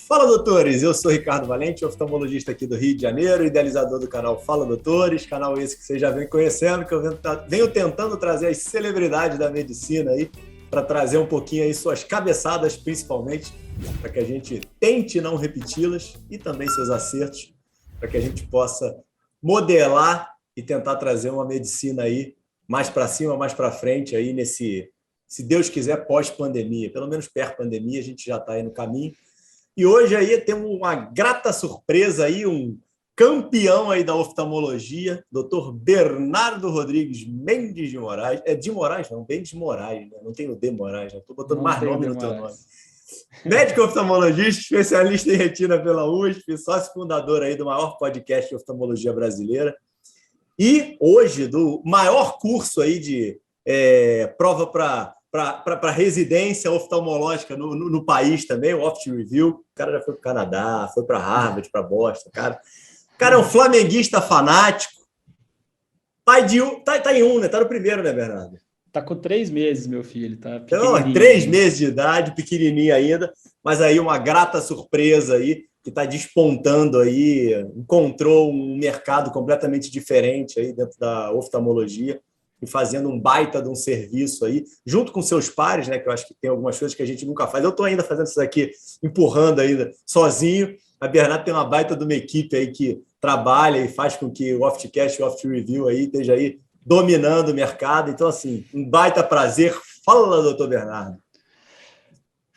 Fala, doutores! Eu sou Ricardo Valente, oftalmologista aqui do Rio de Janeiro, idealizador do canal Fala, Doutores, canal esse que vocês já vêm conhecendo, que eu venho tentando trazer as celebridades da medicina aí, para trazer um pouquinho aí suas cabeçadas, principalmente, para que a gente tente não repeti-las e também seus acertos, para que a gente possa modelar e tentar trazer uma medicina aí mais para cima, mais para frente, aí nesse, se Deus quiser, pós-pandemia, pelo menos pré-pandemia, a gente já está aí no caminho. E hoje aí temos uma grata surpresa aí, um campeão aí da oftalmologia, Dr. Bernardo Rodrigues Mendes de Moraes. É de Moraes, não, Mendes Moraes, né? Não tem o D Moraes, estou botando mais nome no teu nome. Médico oftalmologista, especialista em retina pela USP, sócio fundador aí do maior podcast de oftalmologia brasileira. E hoje, do maior curso aí de prova para residência oftalmológica no país também, o Oft Review. O cara já foi para o Canadá, foi para Harvard, para Boston. O cara é um flamenguista fanático. Pai de um, tá em um, né? Tá no primeiro, né, Bernardo? Tá com 3 meses, meu filho. Tá então, 3 meses de idade, pequenininho ainda, mas aí uma grata surpresa aí, que está despontando aí, encontrou um mercado completamente diferente aí dentro da oftalmologia e fazendo um baita de um serviço aí, junto com seus pares, né, que eu acho que tem algumas coisas que a gente nunca faz. Eu estou ainda fazendo isso aqui, empurrando ainda, sozinho. A Bernardo tem uma baita de uma equipe aí que trabalha e faz com que o Oftcast e o Oft Review aí esteja aí dominando o mercado. Então, assim, um baita prazer. Fala, doutor Bernardo.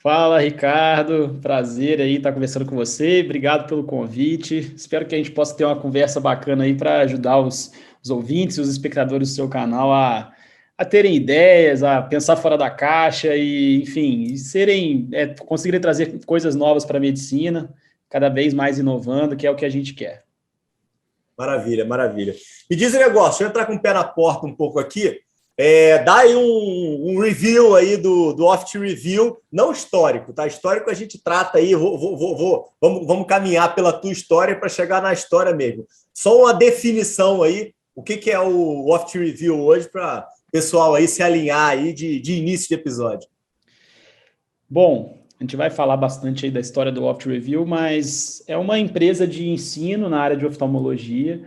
Fala, Ricardo. Prazer aí estar conversando com você. Obrigado pelo convite. Espero que a gente possa ter uma conversa bacana aí para ajudar os ouvintes e os espectadores do seu canal a terem ideias, a pensar fora da caixa e, enfim, conseguirem trazer coisas novas para a medicina, cada vez mais inovando, que é o que a gente quer. Maravilha, maravilha. E diz o negócio, deixa eu entrar com o pé na porta um pouco aqui. Dá aí um review aí do Oft Review, não histórico, tá? Histórico a gente trata aí, vamos caminhar pela tua história para chegar na história mesmo. Só uma definição aí, o que é o Oft Review hoje para o pessoal aí se alinhar aí de início de episódio. Bom, a gente vai falar bastante aí da história do Oft Review, mas é uma empresa de ensino na área de oftalmologia,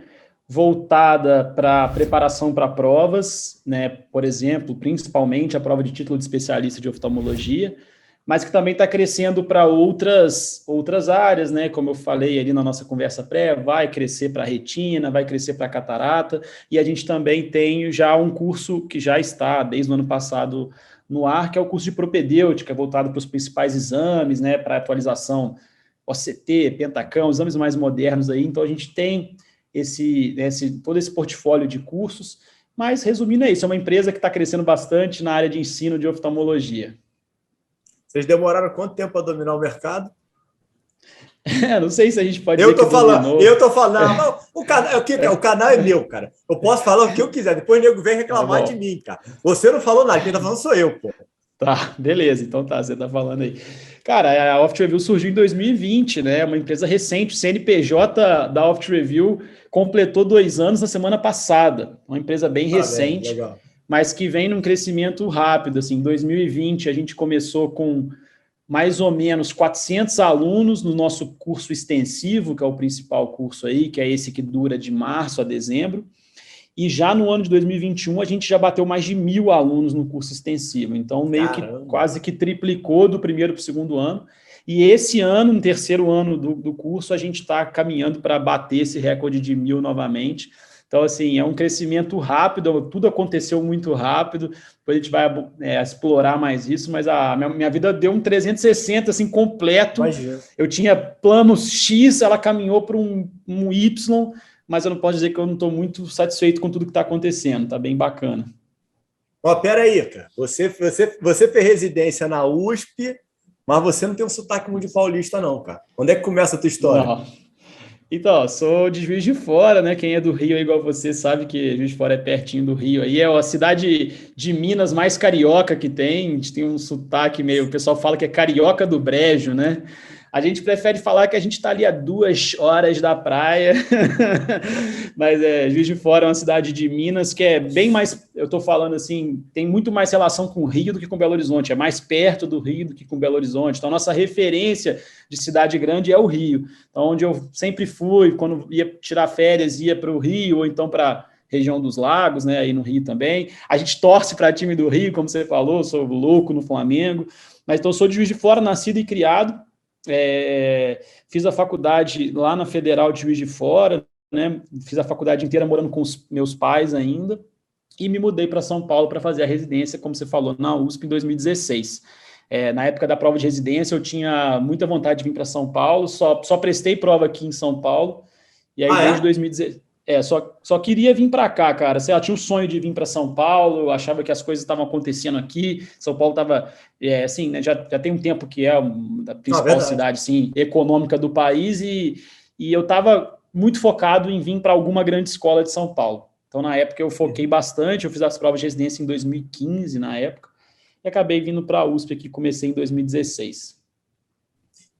voltada para preparação para provas, né? Por exemplo, principalmente a prova de título de especialista de oftalmologia, mas que também está crescendo para outras áreas, né? Como eu falei ali na nossa conversa pré, vai crescer para retina, vai crescer para catarata, e a gente também tem já um curso que já está desde o ano passado no ar, que é o curso de propedêutica, voltado para os principais exames, né? Para atualização OCT, Pentacam, exames mais modernos aí. Então a gente tem todo esse portfólio de cursos, mas resumindo é isso, é uma empresa que está crescendo bastante na área de ensino de oftalmologia. Vocês demoraram quanto tempo para dominar o mercado? Não sei se a gente pode dizer que dominou. Eu tô falando, não, o canal é meu, cara. Eu posso falar o que eu quiser, depois o nego vem reclamar de mim, cara. Você não falou nada, quem tá falando sou eu, pô. Tá, beleza, então tá, você tá falando aí. Cara, a Oft Review surgiu em 2020, né? Uma empresa recente, o CNPJ da Oft Review completou 2 anos na semana passada. Uma empresa bem recente, legal, mas que vem num crescimento rápido. Assim, em 2020 a gente começou com mais ou menos 400 alunos no nosso curso extensivo, que é o principal curso aí, que é esse que dura de março a dezembro. E já no ano de 2021, a gente já bateu mais de 1.000 alunos no curso extensivo. Então, meio que quase que triplicou do primeiro para o segundo ano. E esse ano, no terceiro ano do curso, a gente está caminhando para bater esse recorde de 1.000 novamente. Então, assim, é um crescimento rápido, tudo aconteceu muito rápido. Depois a gente vai explorar mais isso, mas a minha vida deu um 360, assim, completo. Imagina. Eu tinha planos X, ela caminhou para um Y, mas eu não posso dizer que eu não estou muito satisfeito com tudo que está acontecendo, está bem bacana. Peraí, cara, você fez residência na USP, mas você não tem um sotaque muito de paulista não, cara. Onde é que começa a tua história? Não. Então, sou de Juiz de Fora, né? Quem é do Rio, igual você, sabe que Juiz de Fora é pertinho do Rio. Aí é a cidade de Minas mais carioca que tem. A gente tem um sotaque meio... O pessoal fala que é carioca do brejo, né? A gente prefere falar que a gente está ali a 2 horas da praia, mas Juiz de Fora é uma cidade de Minas que é bem mais, eu estou falando assim, tem muito mais relação com o Rio do que com Belo Horizonte, é mais perto do Rio do que com Belo Horizonte, então a nossa referência de cidade grande é o Rio, então onde eu sempre fui, quando ia tirar férias, ia para o Rio, ou então para região dos Lagos, né, aí no Rio também. A gente torce para time do Rio, como você falou, sou louco no Flamengo, mas então sou de Juiz de Fora, nascido e criado, fiz a faculdade lá na Federal de Juiz de Fora, né, fiz a faculdade inteira morando com os meus pais ainda, e me mudei para São Paulo para fazer a residência, como você falou, na USP em 2016. Na época da prova de residência, eu tinha muita vontade de vir para São Paulo, só prestei prova aqui em São Paulo, e aí desde 2016... só queria vir para cá, cara. Eu tinha um sonho de vir para São Paulo, eu achava que as coisas estavam acontecendo aqui. São Paulo estava, assim, né, já tem um tempo que é a principal cidade assim, econômica do país, e eu estava muito focado em vir para alguma grande escola de São Paulo. Então, na época, eu foquei bastante, eu fiz as provas de residência em 2015, na época, e acabei vindo para a USP aqui, comecei em 2016.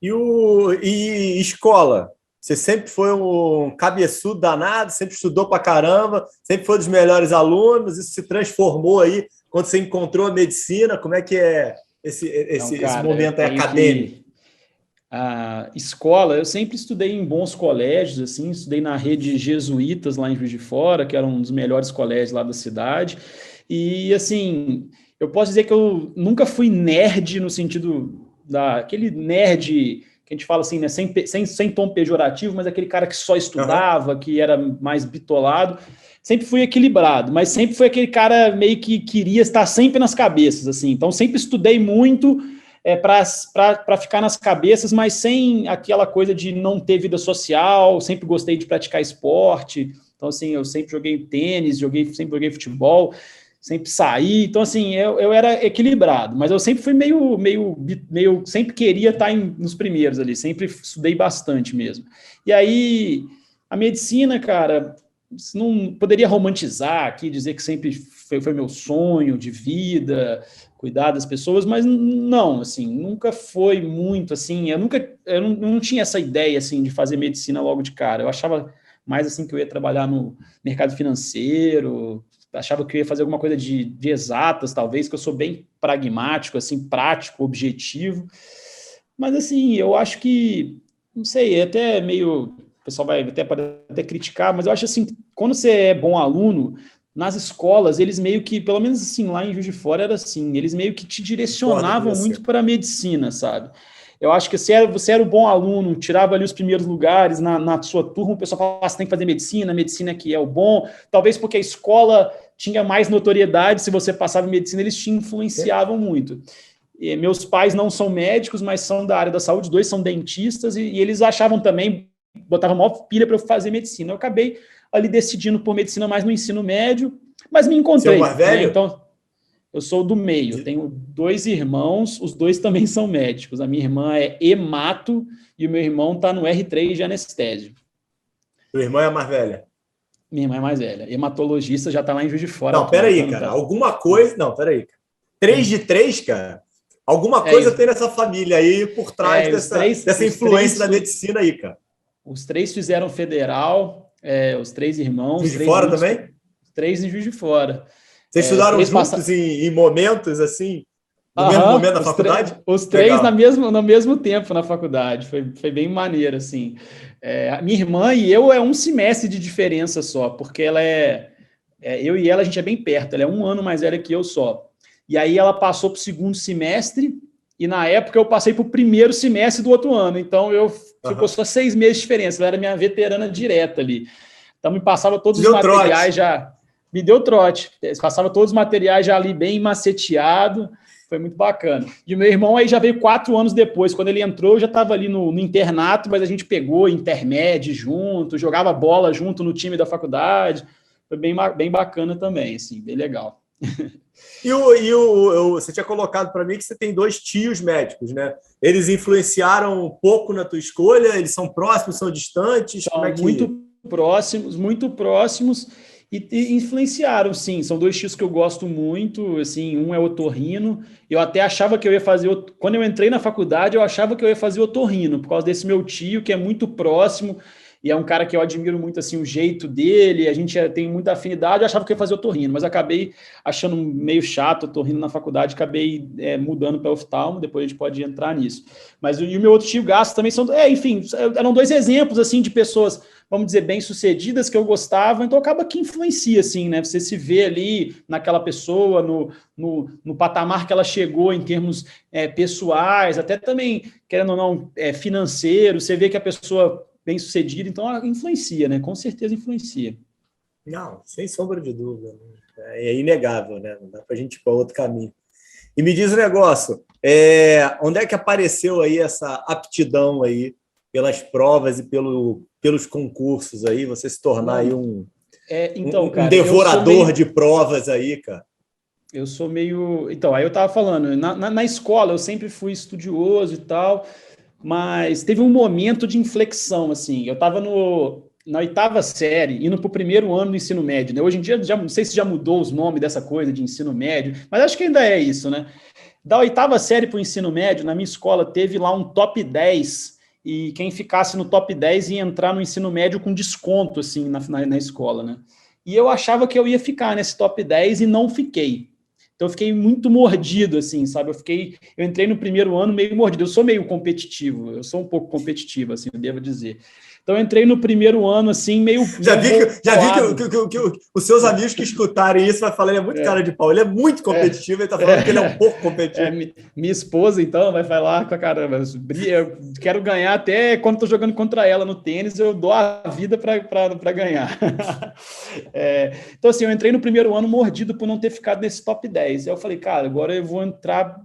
E escola? Você sempre foi um cabeçudo danado, sempre estudou pra caramba, sempre foi dos melhores alunos, isso se transformou aí quando você encontrou a medicina. Como é que é esse momento aí acadêmico? A escola, eu sempre estudei em bons colégios, assim, estudei na rede jesuítas lá em Juiz de Fora, que era um dos melhores colégios lá da cidade, e assim, eu posso dizer que eu nunca fui nerd no sentido daquele nerd que a gente fala assim, né, sem tom pejorativo, mas aquele cara que só estudava, que era mais bitolado. Sempre fui equilibrado, mas sempre fui aquele cara meio que queria estar sempre nas cabeças, assim. Então, sempre estudei muito para ficar nas cabeças, mas sem aquela coisa de não ter vida social. Sempre gostei de praticar esporte. Então, assim, eu sempre joguei tênis, sempre joguei futebol, sempre saí, então assim, eu era equilibrado, mas eu sempre fui meio sempre queria estar nos primeiros ali, sempre estudei bastante mesmo. E aí, a medicina, cara, não poderia romantizar aqui, dizer que sempre foi meu sonho de vida, cuidar das pessoas, mas não, assim, nunca foi muito, assim, eu não tinha essa ideia, assim, de fazer medicina logo de cara, eu achava mais, assim, que eu ia trabalhar no mercado financeiro, achava que eu ia fazer alguma coisa de exatas, talvez, que eu sou bem pragmático, assim, prático, objetivo. Mas, assim, eu acho que, não sei, é até meio... O pessoal pode até criticar, mas eu acho assim, quando você é bom aluno, nas escolas, eles meio que, pelo menos assim, lá em Juiz de Fora era assim, eles meio que te direcionavam muito para a medicina, sabe? Eu acho que você era um bom aluno, tirava ali os primeiros lugares na sua turma, o pessoal falava, você tem que fazer medicina que é o bom, talvez porque a escola tinha mais notoriedade, se você passava em medicina, eles te influenciavam muito. E meus pais não são médicos, mas são da área da saúde, os dois são dentistas, e eles achavam também, botavam maior pilha para eu fazer medicina. Eu acabei ali decidindo por medicina mais no ensino médio, mas me encontrei. Você é o mais velho? Né? Então, eu sou do meio, eu tenho 2 irmãos, os 2 também são médicos. A minha irmã é hemato e o meu irmão está no R3 de anestésio. Sua irmã é a mais velha? Minha irmã é mais velha. Hematologista já está lá em Juiz de Fora. Não, peraí, cara. Alguma coisa... Não, peraí. 3 de 3, cara? Alguma coisa tem nessa família aí por trás dessa influência da medicina aí, cara. Os 3 fizeram federal, os 3 irmãos. Juiz de Fora também? Os 3 em Juiz de Fora. Vocês estudaram juntos em momentos, assim, no mesmo momento da faculdade? Os 3 no mesmo tempo na faculdade. Foi bem maneiro, assim. A minha irmã e eu é um semestre de diferença só, porque ela eu e ela, a gente é bem perto. Ela é 1 ano mais velha que eu só. E aí ela passou para o 2º semestre, e na época eu passei para o 1º semestre do outro ano. Então ficou só 6 meses de diferença. Ela era minha veterana direta ali. Então me passava todos os materiais já. Me deu trote. Passava todos os materiais já ali bem maceteado. Foi muito bacana. E o meu irmão aí já veio 4 anos depois. Quando ele entrou, eu já estava ali no internato, mas a gente pegou intermédio junto, jogava bola junto no time da faculdade. Foi bem bacana também, assim, bem legal. Você tinha colocado para mim que você tem 2 tios médicos, né? Eles influenciaram um pouco na tua escolha? Eles são próximos, são distantes? São muito próximos. E influenciaram, sim. São dois tios que eu gosto muito. Assim, um é otorrino. Eu até achava que eu ia fazer. Quando eu entrei na faculdade, eu achava que eu ia fazer otorrino, por causa desse meu tio, que é muito próximo. E é um cara que eu admiro muito assim, o jeito dele. A gente tem muita afinidade. Eu achava que eu ia fazer otorrino, mas acabei achando meio chato otorrino na faculdade. Acabei mudando para oftalmo. Depois a gente pode entrar nisso. Mas e o meu outro tio, Gasto, também são. Enfim, eram dois exemplos assim de pessoas, vamos dizer, bem-sucedidas que eu gostava, então acaba que influencia, assim, né? Você se vê ali naquela pessoa, no patamar que ela chegou em termos pessoais, até também, querendo ou não, financeiro, você vê que a pessoa bem-sucedida, então ela influencia, né? Com certeza influencia. Não, sem sombra de dúvida. É inegável, né? Não dá para a gente ir para outro caminho. E me diz um negócio, onde é que apareceu aí essa aptidão aí pelas provas e pelos concursos aí, você se tornar aí um devorador de provas aí, cara? Eu sou meio... Então, aí eu tava falando, na escola eu sempre fui estudioso e tal, mas teve um momento de inflexão, assim, eu estava na oitava série, indo para o primeiro ano do ensino médio, né? Hoje em dia, já, não sei se já mudou os nomes dessa coisa de ensino médio, mas acho que ainda é isso, né? Da oitava série para o ensino médio, na minha escola, teve lá um top 10, e quem ficasse no top 10 ia entrar no ensino médio com desconto, assim, na escola, né? E eu achava que eu ia ficar nesse top 10 e não fiquei. Então eu fiquei muito mordido, assim, sabe? Eu entrei no primeiro ano meio mordido. Eu sou meio competitivo, eu sou um pouco competitivo, assim, eu devo dizer. Então eu entrei no primeiro ano, assim, meio Já vi que os seus amigos que escutarem isso vai falar, ele é muito cara de pau, ele é muito competitivo, ele tá falando que ele é um pouco competitivo. Minha esposa, então, vai falar com a caramba, eu quero ganhar até quando tô jogando contra ela no tênis, eu dou a vida para ganhar. Então, assim, eu entrei no primeiro ano mordido por não ter ficado nesse top 10. Aí eu falei, cara, agora eu vou entrar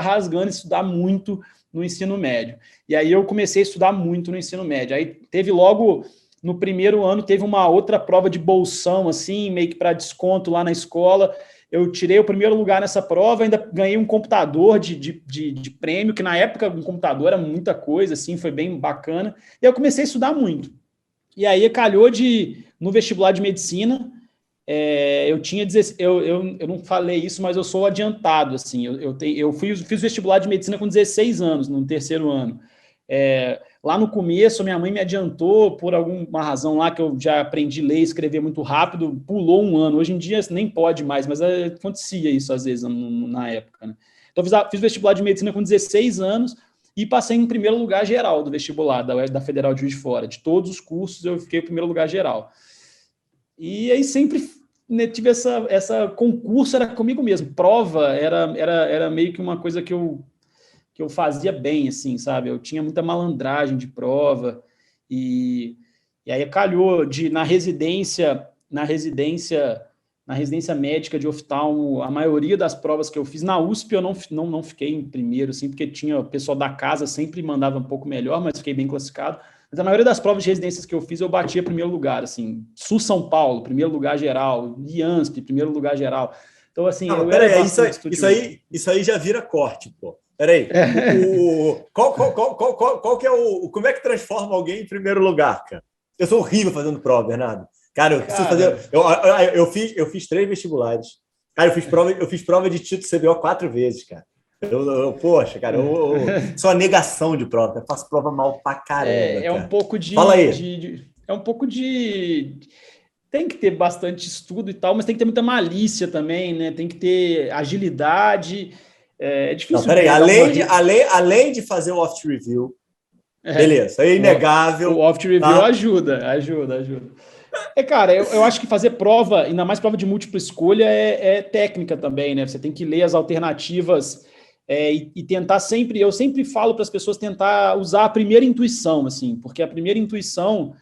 rasgando e estudar muito no ensino médio. E aí eu comecei a estudar muito no ensino médio. Aí teve logo, no primeiro ano, teve uma outra prova de bolsão, assim, meio que para desconto lá na escola. Eu tirei o primeiro lugar nessa prova, ainda ganhei um computador de prêmio, que na época um computador era muita coisa, assim, foi bem bacana. E eu comecei a estudar muito. E aí calhou no vestibular de medicina, eu não falei isso, mas eu sou adiantado, assim, fiz vestibular de medicina com 16 anos, no terceiro ano. Lá no começo, minha mãe me adiantou por alguma razão lá que eu já aprendi a ler e escrever muito rápido, pulou um ano. Hoje em dia nem pode mais, mas acontecia isso às vezes na época, né? Então fiz vestibular de medicina com 16 anos e passei em primeiro lugar geral do vestibular da Federal de Juiz de Fora. De todos os cursos eu fiquei em primeiro lugar geral. E aí sempre, né, tive essa concurso era comigo mesmo. Prova era meio que uma coisa que eu fazia bem, assim, sabe? Eu tinha muita malandragem de prova e aí calhou na residência médica de oftalmo, a maioria das provas que eu fiz, na USP eu não fiquei em primeiro, assim, porque tinha o pessoal da casa sempre mandava um pouco melhor, mas fiquei bem classificado. Mas a maioria das provas de residências que eu fiz, eu batia primeiro lugar, assim, Sul São Paulo, primeiro lugar geral, IANSP, primeiro lugar geral. Então, assim, não, peraí, isso aí já vira corte, pô. Peraí, qual que é como é que transforma alguém em primeiro lugar, cara? Eu sou horrível fazendo prova, Bernardo. Cara, eu preciso fazer. Eu fiz 3 vestibulares. Cara, eu fiz prova de título CBO 4 vezes, cara. Poxa, cara, eu sou a negação de prova. Eu faço prova mal pra caramba. É um pouco de. Fala aí. É um pouco de. Tem que ter bastante estudo e tal, mas tem que ter muita malícia também, né? Tem que ter agilidade. É difícil. Não, peraí, além de fazer o off review, beleza, é inegável. O off review tá? ajuda. Cara, eu acho que fazer prova, ainda mais prova de múltipla escolha, é técnica também, né? Você tem que ler as alternativas e tentar sempre. Eu sempre falo para as pessoas tentar usar a primeira intuição, assim, porque a primeira intuição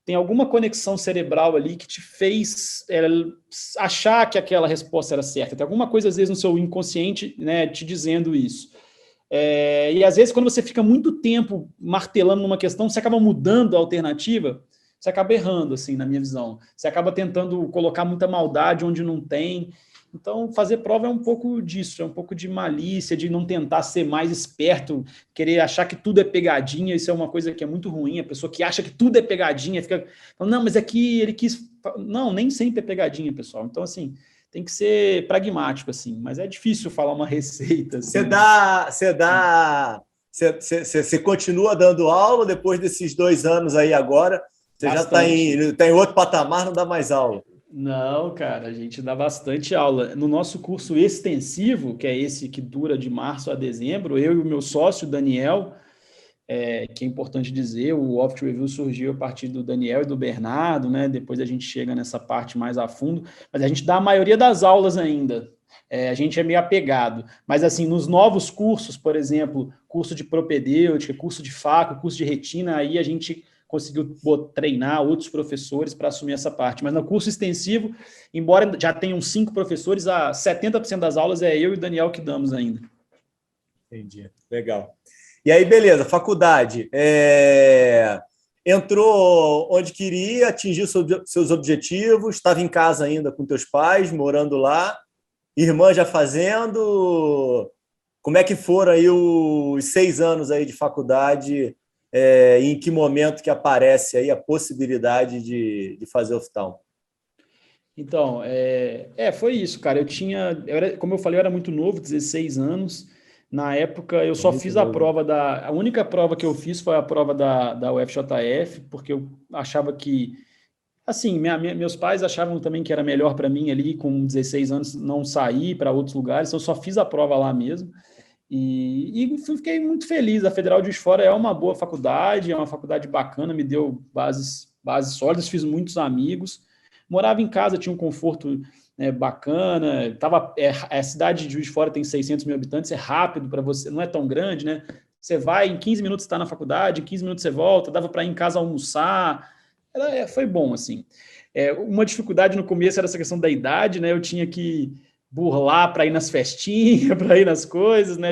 tem alguma conexão cerebral ali que te fez achar que aquela resposta era certa. Tem alguma coisa, às vezes, no seu inconsciente, né, te dizendo isso. E, às vezes, quando você fica muito tempo martelando numa questão, você acaba mudando a alternativa, você acaba errando, assim, na minha visão. Você acaba tentando colocar muita maldade onde não tem. Então, fazer prova é um pouco disso, é um pouco de malícia, de não tentar ser mais esperto, querer achar que tudo é pegadinha, isso é uma coisa que é muito ruim, a pessoa que acha que tudo é pegadinha, fica falando, não, mas aqui ele quis... Não, nem sempre é pegadinha, pessoal. Então, assim, tem que ser pragmático, assim, mas é difícil falar uma receita. Assim. Você continua dando aula depois desses 2 anos aí agora? Você bastante. Já está em outro patamar, não dá mais aula? Não, cara, a gente dá bastante aula. No nosso curso extensivo, que é esse que dura de março a dezembro, eu e o meu sócio, Daniel, que é importante dizer, o Oft Review surgiu a partir do Daniel e do Bernardo, né? Depois a gente chega nessa parte mais a fundo, mas a gente dá a maioria das aulas ainda. A gente é meio apegado, mas assim, nos novos cursos, por exemplo, curso de propedêutica, curso de faco, curso de retina, aí a gente conseguiu treinar outros professores para assumir essa parte, mas no curso extensivo, embora já tenham 5 professores, 70% das aulas é eu e o Daniel que damos ainda. Entendi, legal. E aí, beleza, faculdade, entrou onde queria, atingiu seus objetivos, estava em casa ainda com teus pais, morando lá, irmã já fazendo. Como é que foram aí os 6 anos aí de faculdade? Em que momento que aparece aí a possibilidade de fazer oftalmo? Então, foi isso, cara. Como eu falei, eu era muito novo, 16 anos. Na época, eu só fiz a prova a única prova que eu fiz foi a prova da UFJF, porque eu achava que, assim, meus pais achavam também que era melhor para mim ali, com 16 anos, não sair para outros lugares, então eu só fiz a prova lá mesmo. E fiquei muito feliz. A Federal de Juiz de Fora é uma boa faculdade, é uma faculdade bacana, me deu bases sólidas, fiz muitos amigos. Morava em casa, tinha um conforto bacana. A cidade de Juiz de Fora tem 600 mil habitantes, é rápido para você, não é tão grande, né? Você vai, em 15 minutos está na faculdade, em 15 minutos você volta, dava para ir em casa almoçar. Foi bom, assim. Uma dificuldade no começo era essa questão da idade, né? Eu tinha que burlar para ir nas festinhas, para ir nas coisas, né?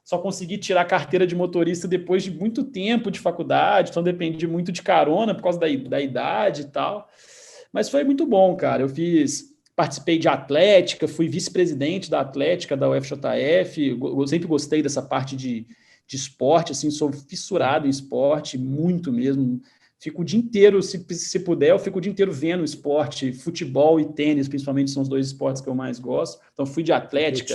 Só consegui tirar a carteira de motorista depois de muito tempo de faculdade, então dependi muito de carona por causa da idade e tal. Mas foi muito bom, cara. Participei de atlética, fui vice-presidente da atlética da UFJF, eu sempre gostei dessa parte de esporte, assim, sou fissurado em esporte, muito mesmo. Fico o dia inteiro, se puder, eu fico o dia inteiro vendo esporte, futebol e tênis, principalmente, são os 2 esportes que eu mais gosto. Então, fui de atlética.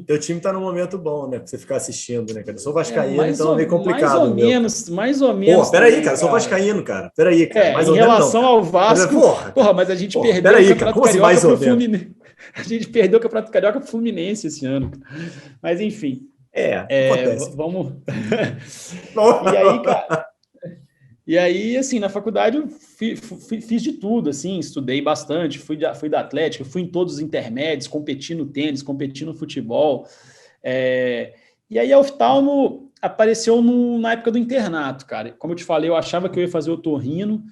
Teu time tá num momento bom, né? Pra você ficar assistindo, né, cara? Eu sou vascaíno, então é meio complicado. Mais ou menos. Peraí, cara, eu sou vascaíno, cara. Peraí, cara. Em relação ao Vasco... mas a gente perdeu o Campeonato Carioca pro Fluminense. A gente perdeu o Campeonato Carioca pro Fluminense esse ano. Mas, enfim. Acontece. Vamos... E aí, assim, na faculdade eu fiz de tudo, assim, estudei bastante, fui da atlética, fui em todos os intermédios, competi no tênis, competi no futebol. E aí a oftalmo apareceu na época do internato, cara. Como eu te falei, eu achava que eu ia fazer otorrino,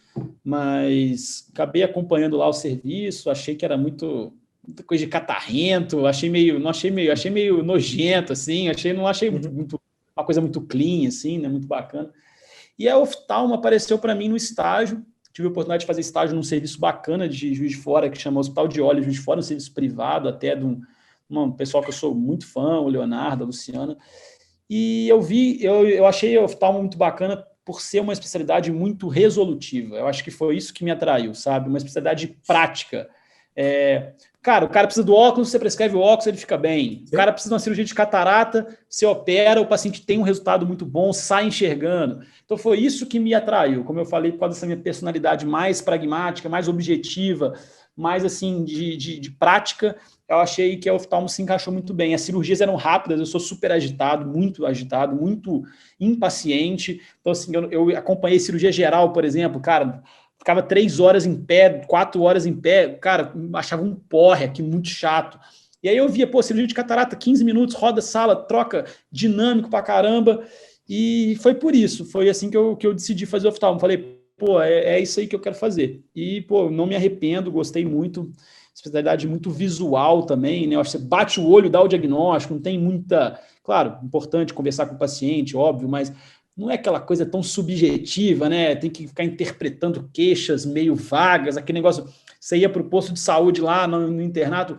mas acabei acompanhando lá o serviço, achei que era muita coisa de catarrento, achei meio nojento, assim, não achei muito uma coisa muito clean, assim, né, muito bacana. E a oftalmo apareceu para mim no estágio. Tive a oportunidade de fazer estágio num serviço bacana de Juiz de Fora, que chama Hospital de Olhos Juiz de Fora, um serviço privado, até de um pessoal que eu sou muito fã, o Leonardo, a Luciana. E eu achei a oftalmo muito bacana por ser uma especialidade muito resolutiva. Eu acho que foi isso que me atraiu, sabe? Uma especialidade prática. Cara, o cara precisa do óculos, você prescreve o óculos, ele fica bem. O cara precisa de uma cirurgia de catarata, você opera, o paciente tem um resultado muito bom, sai enxergando. Então foi isso que me atraiu, como eu falei, por causa dessa minha personalidade mais pragmática, mais objetiva, mais assim de prática, eu achei que a oftalmo se encaixou muito bem. As cirurgias eram rápidas, eu sou super agitado, muito impaciente. Então assim, eu acompanhei cirurgia geral, por exemplo, cara... Ficava 3 horas em pé, 4 horas em pé, cara, achava um porre aqui, muito chato. E aí eu via, cirurgia de catarata, 15 minutos, roda sala, troca, dinâmico pra caramba. E foi por isso, foi assim que eu decidi fazer oftalmo. Falei, é isso aí que eu quero fazer. E, não me arrependo, gostei muito. Especialidade muito visual também, né? Você bate o olho, dá o diagnóstico, não tem muita... Claro, importante conversar com o paciente, óbvio, mas... Não é aquela coisa tão subjetiva, né? Tem que ficar interpretando queixas meio vagas, aquele negócio. Você ia para o posto de saúde lá no internato,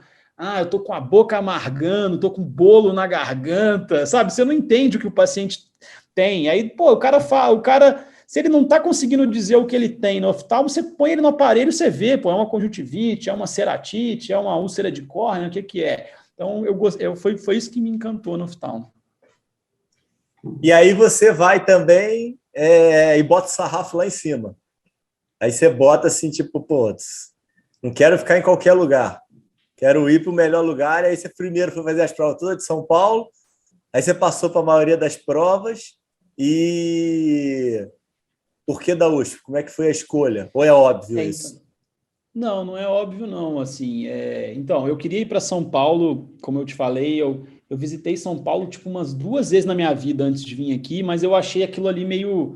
eu tô com a boca amargando, tô com bolo na garganta, sabe? Você não entende o que o paciente tem. Aí, pô, o cara, se ele não tá conseguindo dizer o que ele tem no oftalmo, você põe ele no aparelho, você vê, pô, é uma conjuntivite, é uma ceratite, é uma úlcera de córnea, o que que é? Então, foi isso que me encantou no oftalmo. E aí você vai também e bota o sarrafo lá em cima. Aí você bota assim, tipo, pô, não quero ficar em qualquer lugar. Quero ir para o melhor lugar. E aí você primeiro foi fazer as provas todas de São Paulo. Aí você passou para a maioria das provas. E por que da USP? Como é que foi a escolha? Ou é óbvio isso? Então, não é óbvio, não. Assim, então, eu queria ir para São Paulo, como eu te falei, eu visitei São Paulo tipo umas 2 vezes na minha vida antes de vir aqui, mas eu achei aquilo ali meio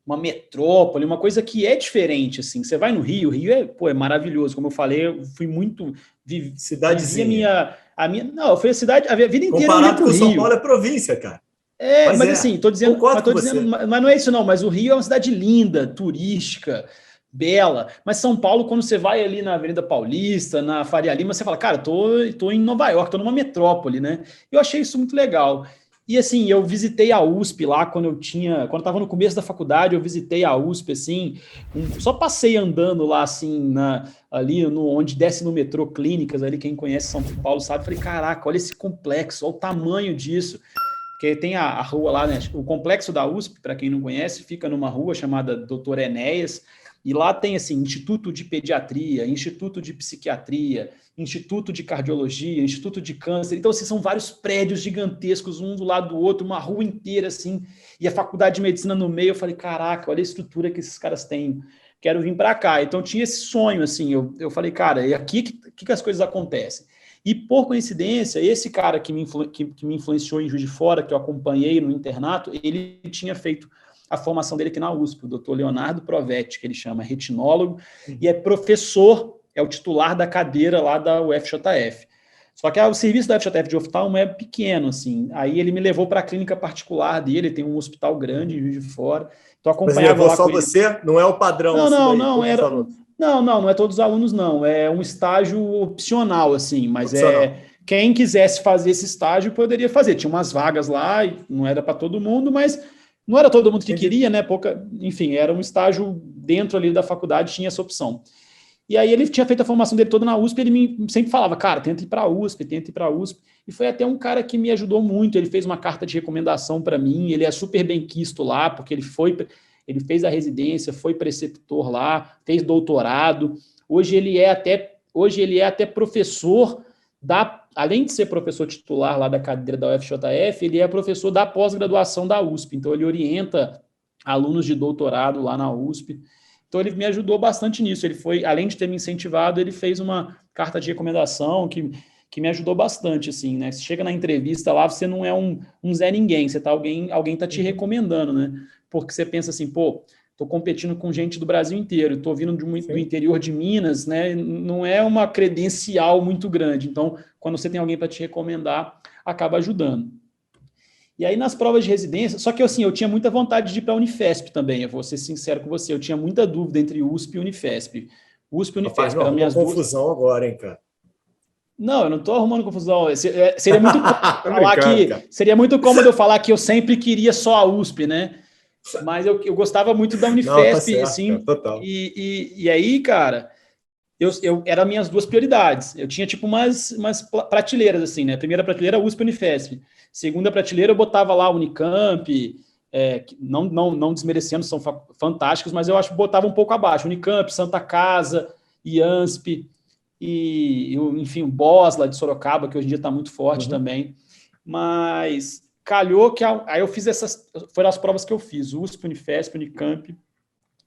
uma metrópole, uma coisa que é diferente, assim. Você vai no Rio, o Rio é maravilhoso. Como eu falei, eu fui muito... Cidadezinha. Não, foi a vida inteira eu ia Comparado pro com São Rio. Paulo, é província, cara. Mas assim, tô dizendo, concordo com você. mas não é isso não, mas o Rio é uma cidade linda, turística, bela, mas São Paulo, quando você vai ali na Avenida Paulista, na Faria Lima, você fala, cara, tô em Nova York, tô numa metrópole, né? Eu achei isso muito legal. E assim, eu visitei a USP lá quando eu estava no começo da faculdade, eu visitei a USP, assim, só passei andando lá, assim, ali onde desce no metrô Clínicas, ali, quem conhece São Paulo sabe, falei, caraca, olha esse complexo, olha o tamanho disso. Porque tem a rua lá, né? O complexo da USP, para quem não conhece, fica numa rua chamada Doutor Enéas, e lá tem, assim, Instituto de Pediatria, Instituto de Psiquiatria, Instituto de Cardiologia, Instituto de Câncer. Então, assim, são vários prédios gigantescos, um do lado do outro, uma rua inteira, assim, e a Faculdade de Medicina no meio. Eu falei, caraca, olha a estrutura que esses caras têm. Quero vir para cá. Então, tinha esse sonho, assim. Eu falei, cara, é aqui que as coisas acontecem. E, por coincidência, esse cara que me influenciou em Juiz de Fora, que eu acompanhei no internato, ele tinha feito a formação dele aqui na USP, o doutor Leonardo Provetti, que ele chama retinólogo, e é professor, é o titular da cadeira lá da UFJF. Só que o serviço da UFJF de oftalmo é pequeno, assim. Aí ele me levou para a clínica particular dele, tem um hospital grande em Juiz de Fora. Então acompanhava lá só você? Não é o padrão? Não, não é todos os alunos, não. É um estágio opcional, assim, mas quem quisesse fazer esse estágio poderia fazer. Tinha umas vagas lá, e não era para todo mundo, mas não era todo mundo que queria, né? Enfim, era um estágio dentro ali da faculdade, tinha essa opção. E aí ele tinha feito a formação dele toda na USP, ele sempre falava, cara, tenta ir para a USP. E foi até um cara que me ajudou muito, ele fez uma carta de recomendação para mim, ele é super bem quisto lá, porque ele fez a residência, foi preceptor lá, fez doutorado. Hoje ele é até professor além de ser professor titular lá da cadeira da UFJF, ele é professor da pós-graduação da USP. Então ele orienta alunos de doutorado lá na USP. Então ele me ajudou bastante nisso. Ele foi, além de ter me incentivado, ele fez uma carta de recomendação que me ajudou bastante, assim, né? Você chega na entrevista lá, você não é um Zé Ninguém, você tá alguém tá te recomendando, né? Porque você pensa assim, pô, tô competindo com gente do Brasil inteiro, tô vindo do interior de Minas, né? Não é uma credencial muito grande. Então, quando você tem alguém para te recomendar, acaba ajudando. E aí, nas provas de residência, só que assim, eu tinha muita vontade de ir para a Unifesp também, eu vou ser sincero com você, eu tinha muita dúvida entre USP e Unifesp. USP e Unifesp eram minhas duas. Confusão agora, hein, cara? Não, eu não estou arrumando confusão. Seria muito cômodo eu falar que eu sempre queria só a USP, né? Mas eu gostava muito da Unifesp, não, tá certo, assim. Cara, total. E aí, cara, eu eram minhas duas prioridades. Eu tinha tipo umas prateleiras, assim, né? Primeira prateleira, USP e Unifesp. Segunda prateleira, eu botava lá Unicamp, não desmerecendo, são fantásticos, mas eu acho que botava um pouco abaixo. Unicamp, Santa Casa, IANSP, enfim, o BOS lá de Sorocaba, que hoje em dia está muito forte também. Mas calhou que aí eu fiz foram as provas que eu fiz: USP, Unifesp, Unicamp,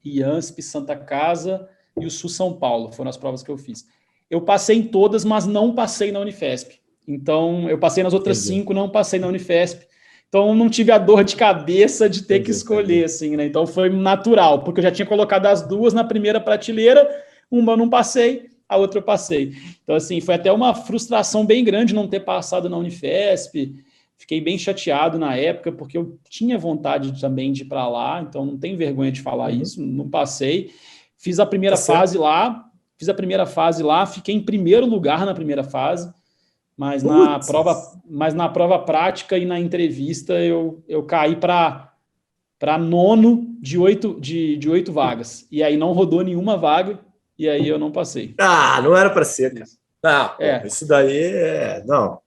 IANSP, Santa Casa e o Sul São Paulo. Foram as provas que eu fiz. Eu passei em todas, mas não passei na Unifesp. Então, eu passei nas outras 5, não passei na Unifesp. Então, não tive a dor de cabeça de ter que escolher, assim, né? Então, foi natural, porque eu já tinha colocado as duas na primeira prateleira, uma eu não passei, a outra eu passei. Então, assim, foi até uma frustração bem grande não ter passado na Unifesp. Fiquei bem chateado na época, porque eu tinha vontade também de ir para lá, então não tenho vergonha de falar isso, não passei. Fiz a primeira fase lá, fiquei em primeiro lugar na primeira fase. Mas Putz. na prova prática e na entrevista eu caí para nono de oito vagas. E aí não rodou nenhuma vaga, e aí eu não passei. Não era para ser, cara. Pô, isso daí não.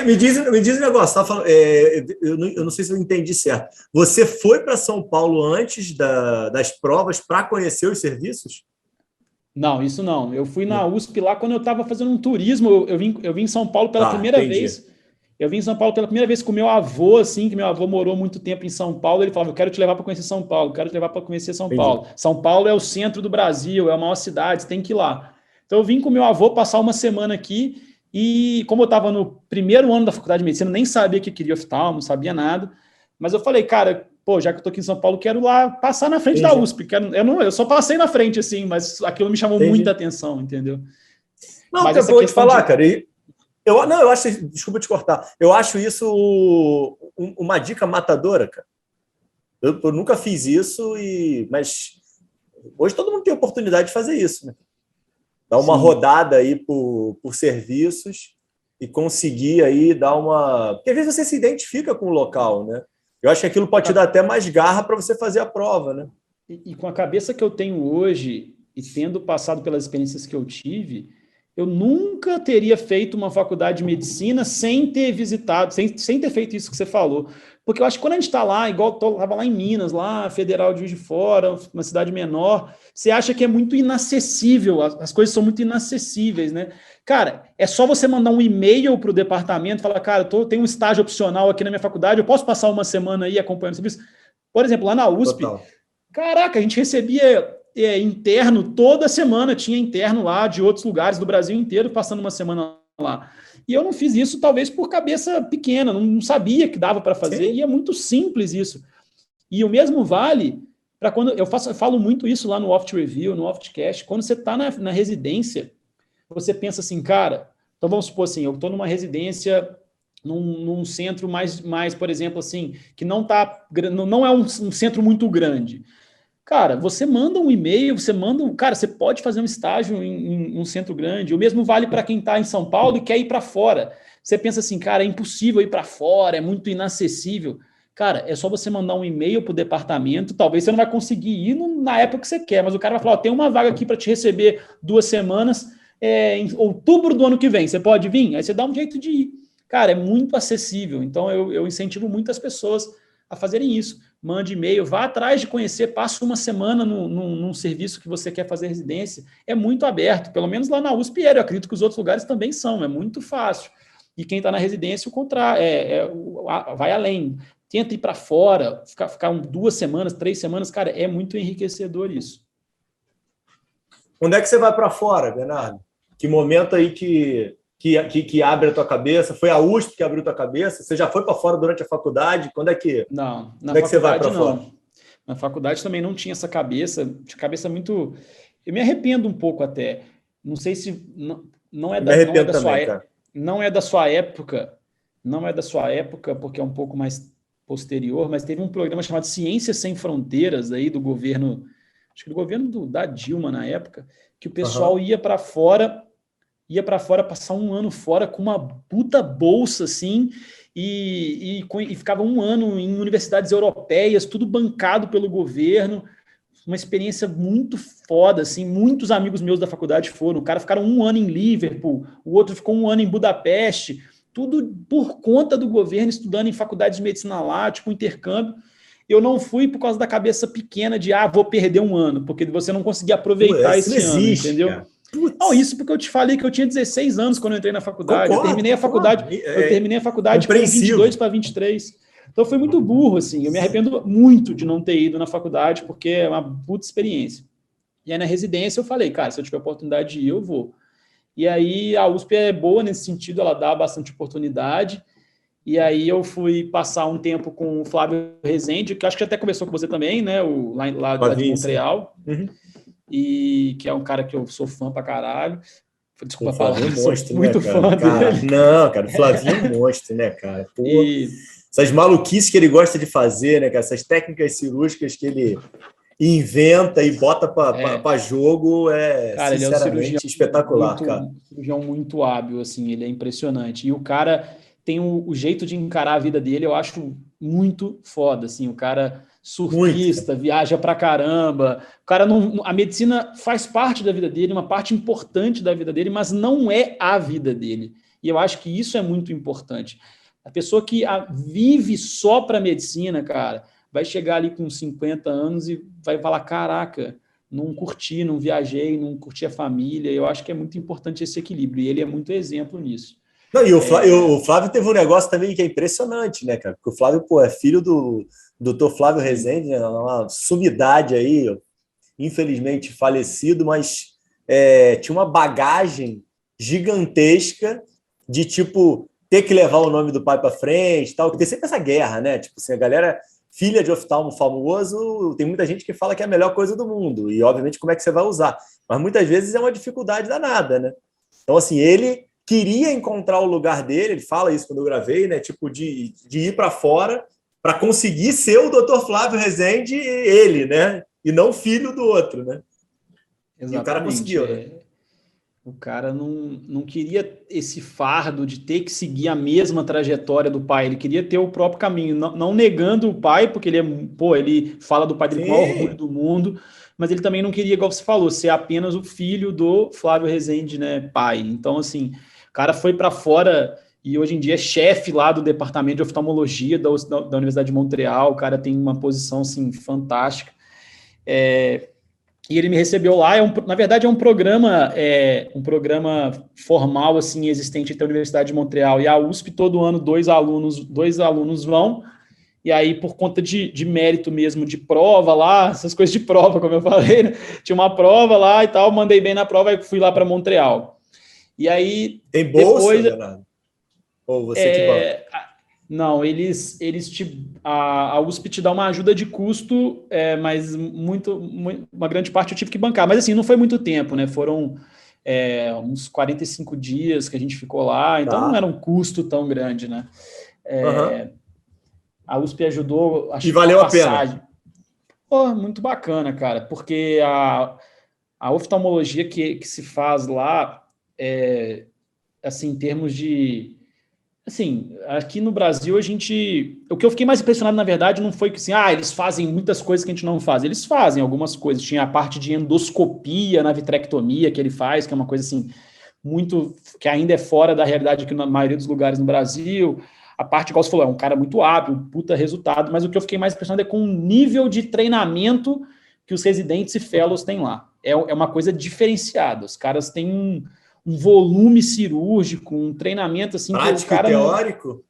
Me diz um negócio, tá falando, eu não sei se eu entendi certo. Você foi para São Paulo antes das provas para conhecer os serviços? Não, isso não. Eu fui na USP lá quando eu estava fazendo um turismo. Eu vim em São Paulo pela primeira vez. Eu vim em São Paulo pela primeira vez com meu avô, assim, que meu avô morou muito tempo em São Paulo. Ele falava: eu quero te levar para conhecer São Paulo, quero te levar para conhecer São Paulo. São Paulo é o centro do Brasil, é a maior cidade, você tem que ir lá. Então eu vim com meu avô passar uma semana aqui. E como eu estava no primeiro ano da faculdade de medicina, nem sabia que queria oftalmo, não sabia nada. Mas eu falei, cara, pô, já que eu tô aqui em São Paulo, quero lá passar na frente da USP. Eu só passei na frente, assim, mas aquilo me chamou muita atenção, entendeu? Não, mas eu vou te falar, cara. Eu acho, desculpa te cortar, eu acho isso uma dica matadora, cara. Eu nunca fiz isso, mas hoje todo mundo tem oportunidade de fazer isso, né? Dar uma rodada aí por serviços e conseguir aí dar uma... Porque às vezes você se identifica com o local, né? Eu acho que aquilo pode te dar até mais garra para você fazer a prova, né? E com a cabeça que eu tenho hoje e tendo passado pelas experiências que eu tive, eu nunca teria feito uma faculdade de medicina sem ter visitado, sem ter feito isso que você falou. Porque eu acho que quando a gente está lá, igual eu estava lá em Minas, lá, Federal de Juiz de Fora, uma cidade menor, você acha que é muito inacessível, as coisas são muito inacessíveis, né? Cara, é só você mandar um e-mail para o departamento e falar, cara, tenho um estágio opcional aqui na minha faculdade, eu posso passar uma semana aí acompanhando o serviço? Por exemplo, lá na USP, caraca, a gente recebia interno toda semana, tinha interno lá de outros lugares do Brasil inteiro passando uma semana lá. E eu não fiz isso talvez por cabeça pequena, não sabia que dava para fazer. Sim. E é muito simples isso. E o mesmo vale para quando eu falo muito isso lá no Oft Review, no Oftcast, quando você está na residência, você pensa assim, cara, então vamos supor assim, eu estou numa residência num centro mais, por exemplo, assim, que não é um centro muito grande. Cara, você manda um e-mail, você pode fazer um estágio em um centro grande. O mesmo vale para quem está em São Paulo e quer ir para fora. Você pensa assim, cara, é impossível ir para fora, é muito inacessível. Cara, é só você mandar um e-mail para o departamento, talvez você não vai conseguir ir na época que você quer, mas o cara vai falar, tem uma vaga aqui para te receber 2 semanas, em outubro do ano que vem, você pode vir? Aí você dá um jeito de ir. Cara, é muito acessível, então eu incentivo muitas pessoas a fazerem isso. Mande e-mail, vá atrás de conhecer, passa uma semana num serviço que você quer fazer residência. É muito aberto, pelo menos lá na USP eu acredito que os outros lugares também são, é muito fácil. E quem está na residência, o contrário, vai além. Tenta ir para fora, ficar 2 semanas, 3 semanas, cara, é muito enriquecedor isso. Onde é que você vai para fora, Bernardo? Que momento aí que abre a tua cabeça? Foi a USP que abriu a tua cabeça? Você já foi para fora durante a faculdade? Quando é que... Não, na faculdade você vai para fora? Na faculdade também não tinha essa cabeça, tinha cabeça muito... Eu me arrependo um pouco até. Não sei se... Não é da sua época, porque é um pouco mais posterior, mas teve um programa chamado Ciências Sem Fronteiras aí do governo, acho que do governo da Dilma na época, que o pessoal ia para fora passar um ano fora com uma puta bolsa, assim, e ficava um ano em universidades europeias, tudo bancado pelo governo, uma experiência muito foda, assim, muitos amigos meus da faculdade foram, o cara ficaram um ano em Liverpool, o outro ficou um ano em Budapeste, tudo por conta do governo, estudando em faculdade de medicina lá, tipo intercâmbio. Eu não fui por causa da cabeça pequena de, vou perder um ano, porque você não conseguia aproveitar esse ano, entendeu? Cara. Não, isso porque eu te falei que eu tinha 16 anos quando eu entrei na faculdade. Eu terminei a faculdade com 22 para 23. Então foi muito burro, assim. Eu me arrependo muito de não ter ido na faculdade, porque é uma puta experiência. E aí na residência eu falei, cara, se eu tiver oportunidade de ir, eu vou. E aí a USP é boa nesse sentido, ela dá bastante oportunidade. E aí eu fui passar um tempo com o Flávio Rezende, que acho que até conversou com você também, né? Lá de Montreal. Uhum. E que é um cara que eu sou fã pra caralho. Desculpa a palavra, monstro, muito né, fã dele. Não, cara, o Flavinho é um monstro, né, cara? Essas maluquices que ele gosta de fazer, né, cara? Essas técnicas cirúrgicas que inventa e bota para jogo, cara, ele é um sinceramente espetacular, cara. Cirurgião muito hábil, assim, ele é impressionante. E o cara tem o jeito de encarar a vida dele, eu acho muito foda, assim, o cara surfista, Muito. viaja pra caramba, o cara não, a medicina faz parte da vida dele, uma parte importante da vida dele, mas não é a vida dele. E eu acho que isso é muito importante. A pessoa que vive só para medicina, cara, vai chegar ali com 50 anos e vai falar, caraca, não curti, não viajei, não curti a família. Eu acho que é muito importante esse equilíbrio, e ele é muito exemplo nisso. Não, e o Flávio teve um negócio também que é impressionante, né, cara? Porque o Flávio, pô, é filho do Dr. Flávio Rezende, né? Uma sumidade aí, infelizmente falecido, mas tinha uma bagagem gigantesca de, tipo, ter que levar o nome do pai para frente, tal, que tem sempre essa guerra, né? Tipo assim, a galera, filha de oftalmo famoso, tem muita gente que fala que é a melhor coisa do mundo, e obviamente como é que você vai usar, mas muitas vezes é uma dificuldade danada, né? Então, assim, ele queria encontrar o lugar dele, ele fala isso quando eu gravei, né? Tipo, de ir para fora para conseguir ser o Dr. Flávio Rezende, ele, né? E não filho do outro, né? Exatamente. E o cara conseguiu, né? O cara não queria esse fardo de ter que seguir a mesma trajetória do pai, ele queria ter o próprio caminho, não negando o pai, porque ele fala do pai dele com o maior orgulho do mundo, mas ele também não queria, igual você falou, ser apenas o filho do Flávio Rezende, né, pai. Então, assim, o cara foi para fora e hoje em dia é chefe lá do departamento de oftalmologia da Universidade de Montreal, o cara tem uma posição, assim, fantástica. E ele me recebeu lá, na verdade é um programa formal assim existente entre a Universidade de Montreal e a USP. Todo ano dois alunos vão, e aí por conta de mérito mesmo, de prova lá, essas coisas de prova, como eu falei, né? Tinha uma prova lá e tal, mandei bem na prova e fui lá para Montreal. E aí tem bolsa, Leonardo? Ou você que banca? Não, a USP te dá uma ajuda de custo, mas uma grande parte eu tive que bancar. Mas assim, não foi muito tempo, né? Foram uns 45 dias que a gente ficou lá, então não era um custo tão grande, né? A USP ajudou, acho que valeu a pena. Pô, muito bacana, cara, porque a oftalmologia que se faz lá, assim, em termos de... Assim, aqui no Brasil, o que eu fiquei mais impressionado, na verdade, não foi que assim, eles fazem muitas coisas que a gente não faz. Eles fazem algumas coisas. Tinha a parte de endoscopia na vitrectomia que ele faz, que é uma coisa assim, muito, que ainda é fora da realidade aqui na maioria dos lugares no Brasil. A parte, igual você falou, é um cara muito hábil, puta resultado, mas o que eu fiquei mais impressionado é com o nível de treinamento que os residentes e fellows têm lá. É uma coisa diferenciada. Os caras têm um volume cirúrgico, um treinamento assim... prático que o cara e teórico?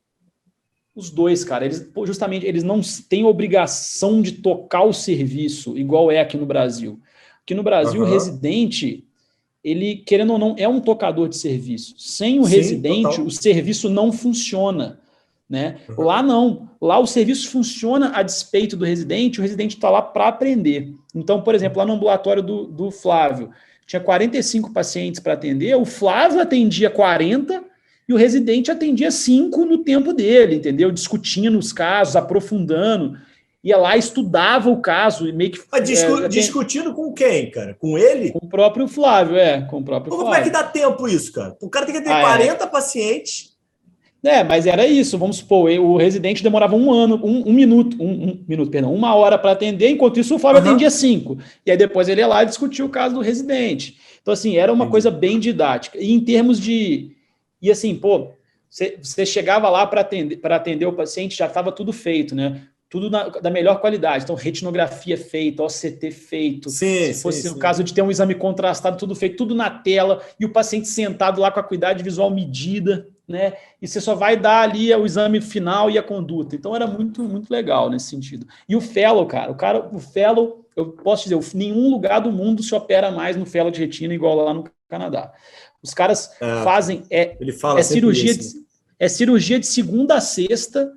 Os dois, cara. Eles não têm obrigação de tocar o serviço, igual é aqui no Brasil. Aqui no Brasil, o residente, ele, querendo ou não, é um tocador de serviço. Sem o residente, total. O serviço não funciona. Né? Lá não. Lá o serviço funciona a despeito do residente, o residente está lá para aprender. Então, por exemplo, lá no ambulatório do Flávio, tinha 45 pacientes para atender, o Flávio atendia 40 e o residente atendia 5 no tempo dele, entendeu? Discutindo os casos, aprofundando. Ia lá, estudava o caso e meio que... discutindo com quem, cara? Com ele? Com o próprio Flávio, com o próprio Flávio. Como é que dá tempo isso, cara? O cara tem que ter 40 pacientes... mas era isso, vamos supor, o residente demorava uma hora para atender, enquanto isso o Flávio atendia 5. E aí depois ele ia lá e discutia o caso do residente. Então, assim, era uma coisa bem didática. E em termos de... E assim, você chegava lá para atender o paciente, já estava tudo feito, né? Tudo da melhor qualidade. Então, retinografia feita, OCT feito. Se fosse o caso de ter um exame contrastado, tudo feito, tudo na tela, e o paciente sentado lá com a acuidade visual medida, né? E você só vai dar ali o exame final e a conduta. Então era muito, muito legal nesse sentido. E o fellow, o fellow, eu posso dizer, nenhum lugar do mundo se opera mais no fellow de retina igual lá no Canadá. Os caras fazem cirurgia de segunda a sexta,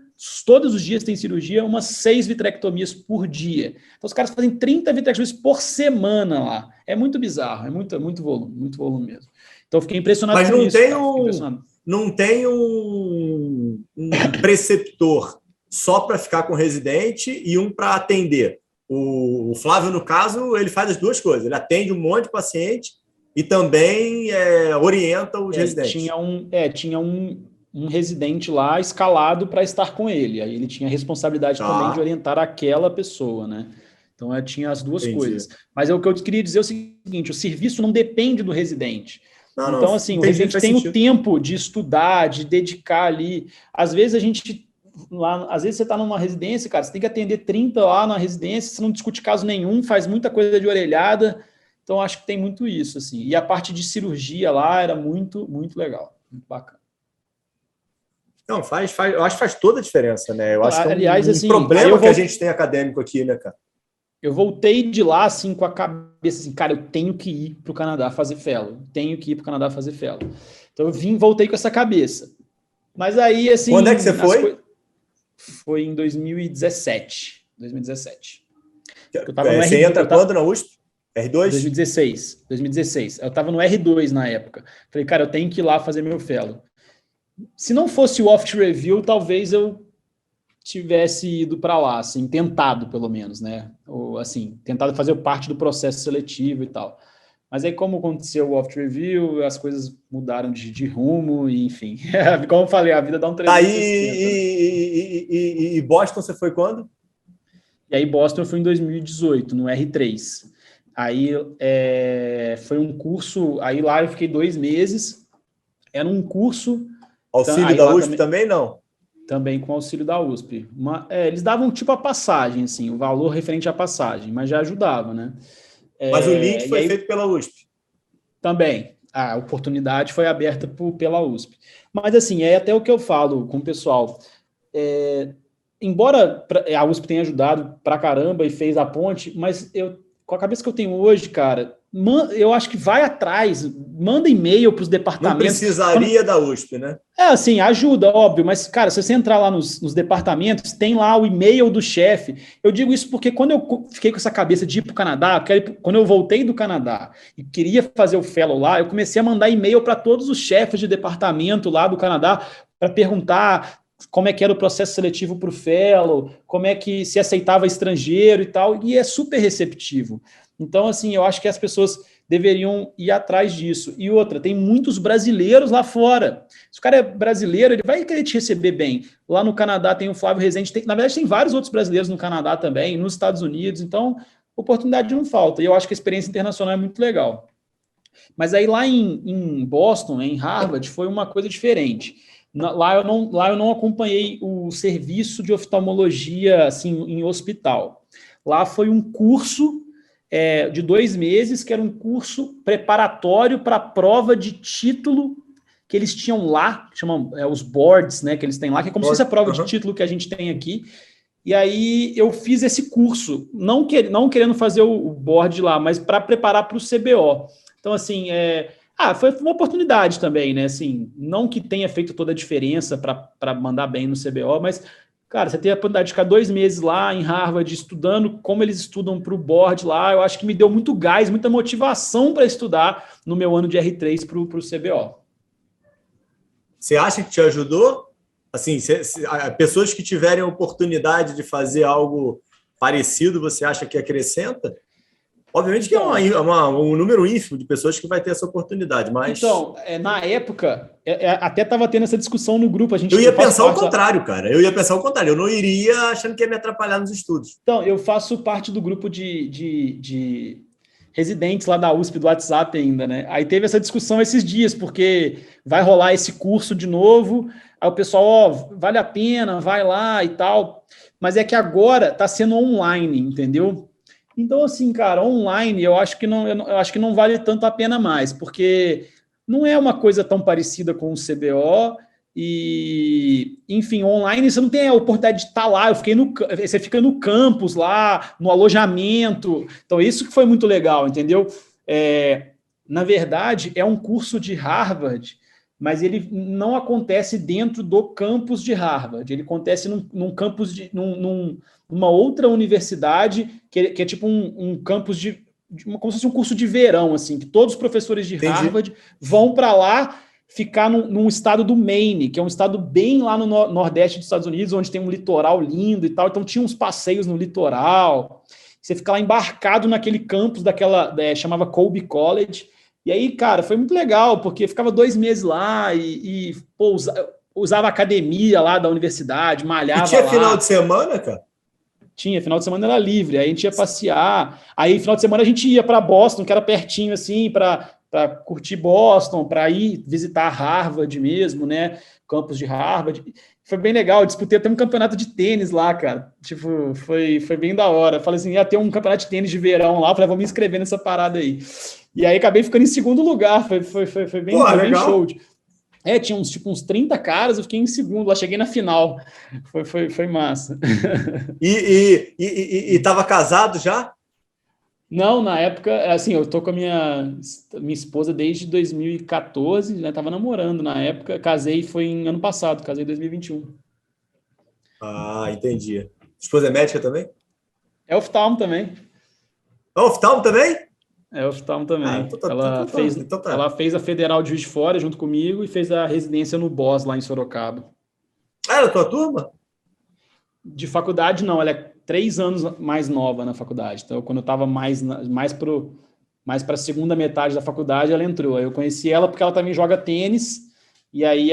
todos os dias tem cirurgia, umas 6 vitrectomias por dia. Então os caras fazem 30 vitrectomias por semana lá. É muito bizarro, é muito volume mesmo. Então eu fiquei impressionado com isso. Mas não tem um preceptor só para ficar com o residente e um para atender. O Flávio, no caso, ele faz as duas coisas. Ele atende um monte de paciente e também orienta os residentes. Tinha um residente lá escalado para estar com ele. Aí ele tinha a responsabilidade também de orientar aquela pessoa, né? Então, tinha as duas coisas. Mas o que eu queria dizer é o seguinte, o serviço não depende do residente. Então, assim, o residente tem o tempo de estudar, de dedicar ali. Às vezes você está numa residência, cara, você tem que atender 30 lá na residência, você não discute caso nenhum, faz muita coisa de orelhada. Então, acho que tem muito isso, assim. E a parte de cirurgia lá era muito, muito legal. Muito bacana. Não, eu acho que faz toda a diferença, né? Eu acho que aliás, assim, problema que a gente tem acadêmico aqui, né, cara? Eu voltei de lá, assim, com a cabeça assim, cara, eu tenho que ir para o Canadá fazer fellow. Então, voltei com essa cabeça. Mas aí, assim... Quando é que você foi? Foi em 2017. Você entra quando na USP? R2? 2016. Eu estava no R2 na época. Falei, cara, eu tenho que ir lá fazer meu fellow. Se não fosse o Oft Review, talvez eu tivesse ido para lá, assim, tentado pelo menos, né? Ou assim, tentado fazer parte do processo seletivo e tal. Mas aí, como aconteceu o Oft Review, as coisas mudaram de rumo, e enfim. Como eu falei, a vida dá um 360. E Boston você foi quando? E aí, Boston eu fui em 2018, no R3. Aí foi um curso, aí lá eu fiquei 2 meses. Era um curso... Auxílio da USP também não? Também com auxílio da USP. Eles davam tipo a passagem, assim, o valor referente à passagem, mas já ajudava, né? Mas o link foi feito pela USP. Também. A oportunidade foi aberta pela USP. Mas, assim, é até o que eu falo com o pessoal. Embora a USP tenha ajudado pra caramba e fez a ponte, mas com a cabeça que eu tenho hoje, cara, eu acho que vai atrás, manda e-mail para os departamentos. Não precisaria da USP, né? Assim, ajuda, óbvio, mas, cara, se você entrar lá nos departamentos, tem lá o e-mail do chefe. Eu digo isso porque quando eu fiquei com essa cabeça de ir para o Canadá, quando eu voltei do Canadá e queria fazer o fellow lá, eu comecei a mandar e-mail para todos os chefes de departamento lá do Canadá para perguntar como é que era o processo seletivo para o fellow, como é que se aceitava estrangeiro e tal, e é super receptivo. Então, assim, eu acho que as pessoas deveriam ir atrás disso. E outra, tem muitos brasileiros lá fora. Se o cara é brasileiro, ele vai querer te receber bem. Lá no Canadá tem o Flávio Rezende, na verdade tem vários outros brasileiros no Canadá também, nos Estados Unidos, então oportunidade não falta. E eu acho que a experiência internacional é muito legal. Mas aí lá em Boston, em Harvard, foi uma coisa diferente. Lá eu não acompanhei o serviço de oftalmologia assim, em hospital. Lá foi um curso de 2 meses, que era um curso preparatório para a prova de título que eles tinham lá, que chamam os boards, né, que eles têm lá, que é como se fosse a prova de título que a gente tem aqui. E aí eu fiz esse curso, não querendo fazer o board lá, mas para preparar para o CBO. Então, assim, foi uma oportunidade também, né? Assim, não que tenha feito toda a diferença para mandar bem no CBO, mas, cara, você tem a oportunidade de ficar 2 meses lá em Harvard estudando como eles estudam para o board lá, eu acho que me deu muito gás, muita motivação para estudar no meu ano de R3 para o CBO. Você acha que te ajudou? Assim, pessoas que tiverem a oportunidade de fazer algo parecido, você acha que acrescenta? Obviamente que é um número ínfimo de pessoas que vai ter essa oportunidade, mas... Então, na época, até estava tendo essa discussão no grupo. Eu ia pensar o contrário, cara. Eu não iria achando que ia me atrapalhar nos estudos. Então, eu faço parte do grupo de residentes lá da USP, do WhatsApp ainda, né? Aí teve essa discussão esses dias, porque vai rolar esse curso de novo, aí o pessoal, vale a pena, vai lá e tal, mas é que agora está sendo online, entendeu? Então, assim, cara, online eu acho que não vale tanto a pena mais, porque não é uma coisa tão parecida com o CBO e, enfim, online você não tem a oportunidade de estar lá, você fica no campus lá, no alojamento, então isso que foi muito legal, entendeu? Na verdade, é um curso de Harvard, mas ele não acontece dentro do campus de Harvard, ele acontece num campus numa outra universidade, que é tipo um campus como se fosse um curso de verão, assim, que todos os professores de Harvard vão para lá ficar num estado do Maine, que é um estado bem lá no nordeste dos Estados Unidos, onde tem um litoral lindo e tal, então tinha uns passeios no litoral. você fica lá embarcado naquele campus daquela, chamava Colby College, e aí, cara, foi muito legal, porque ficava 2 meses lá pô, usava a academia lá da universidade, E malhava tinha lá. final de semana, cara? Tinha, final de semana era livre, aí a gente ia passear, aí final de semana a gente ia para Boston, que era pertinho, assim, para curtir Boston, para ir visitar Harvard mesmo, né, campus de Harvard. Foi bem legal, eu disputei até um campeonato de tênis lá, cara, tipo, foi bem da hora. Falei assim, ia ter um campeonato de tênis de verão lá, falei, vou me inscrever nessa parada aí. E aí acabei ficando em segundo lugar, foi bem, Pô, foi bem legal. show. Tinha uns 30 caras, eu fiquei em segundo, lá cheguei na final. Foi massa. E tava casado já? Não, na época, assim, eu tô com a minha esposa desde 2014, né? Tava namorando na época, casei foi em ano passado, casei em 2021. Ah, entendi. Esposa é médica também? É oftalmo também. Oftalmo também? É oftalmo Ah, também. Ela fez a Federal de Juiz de Fora junto comigo e fez a residência no BOS lá em Sorocaba. Ah, era tua turma? De faculdade, não, ela é 3 anos mais nova na faculdade. Então, quando eu estava mais para a segunda metade da faculdade, ela entrou. Aí eu conheci ela porque ela também joga tênis. E aí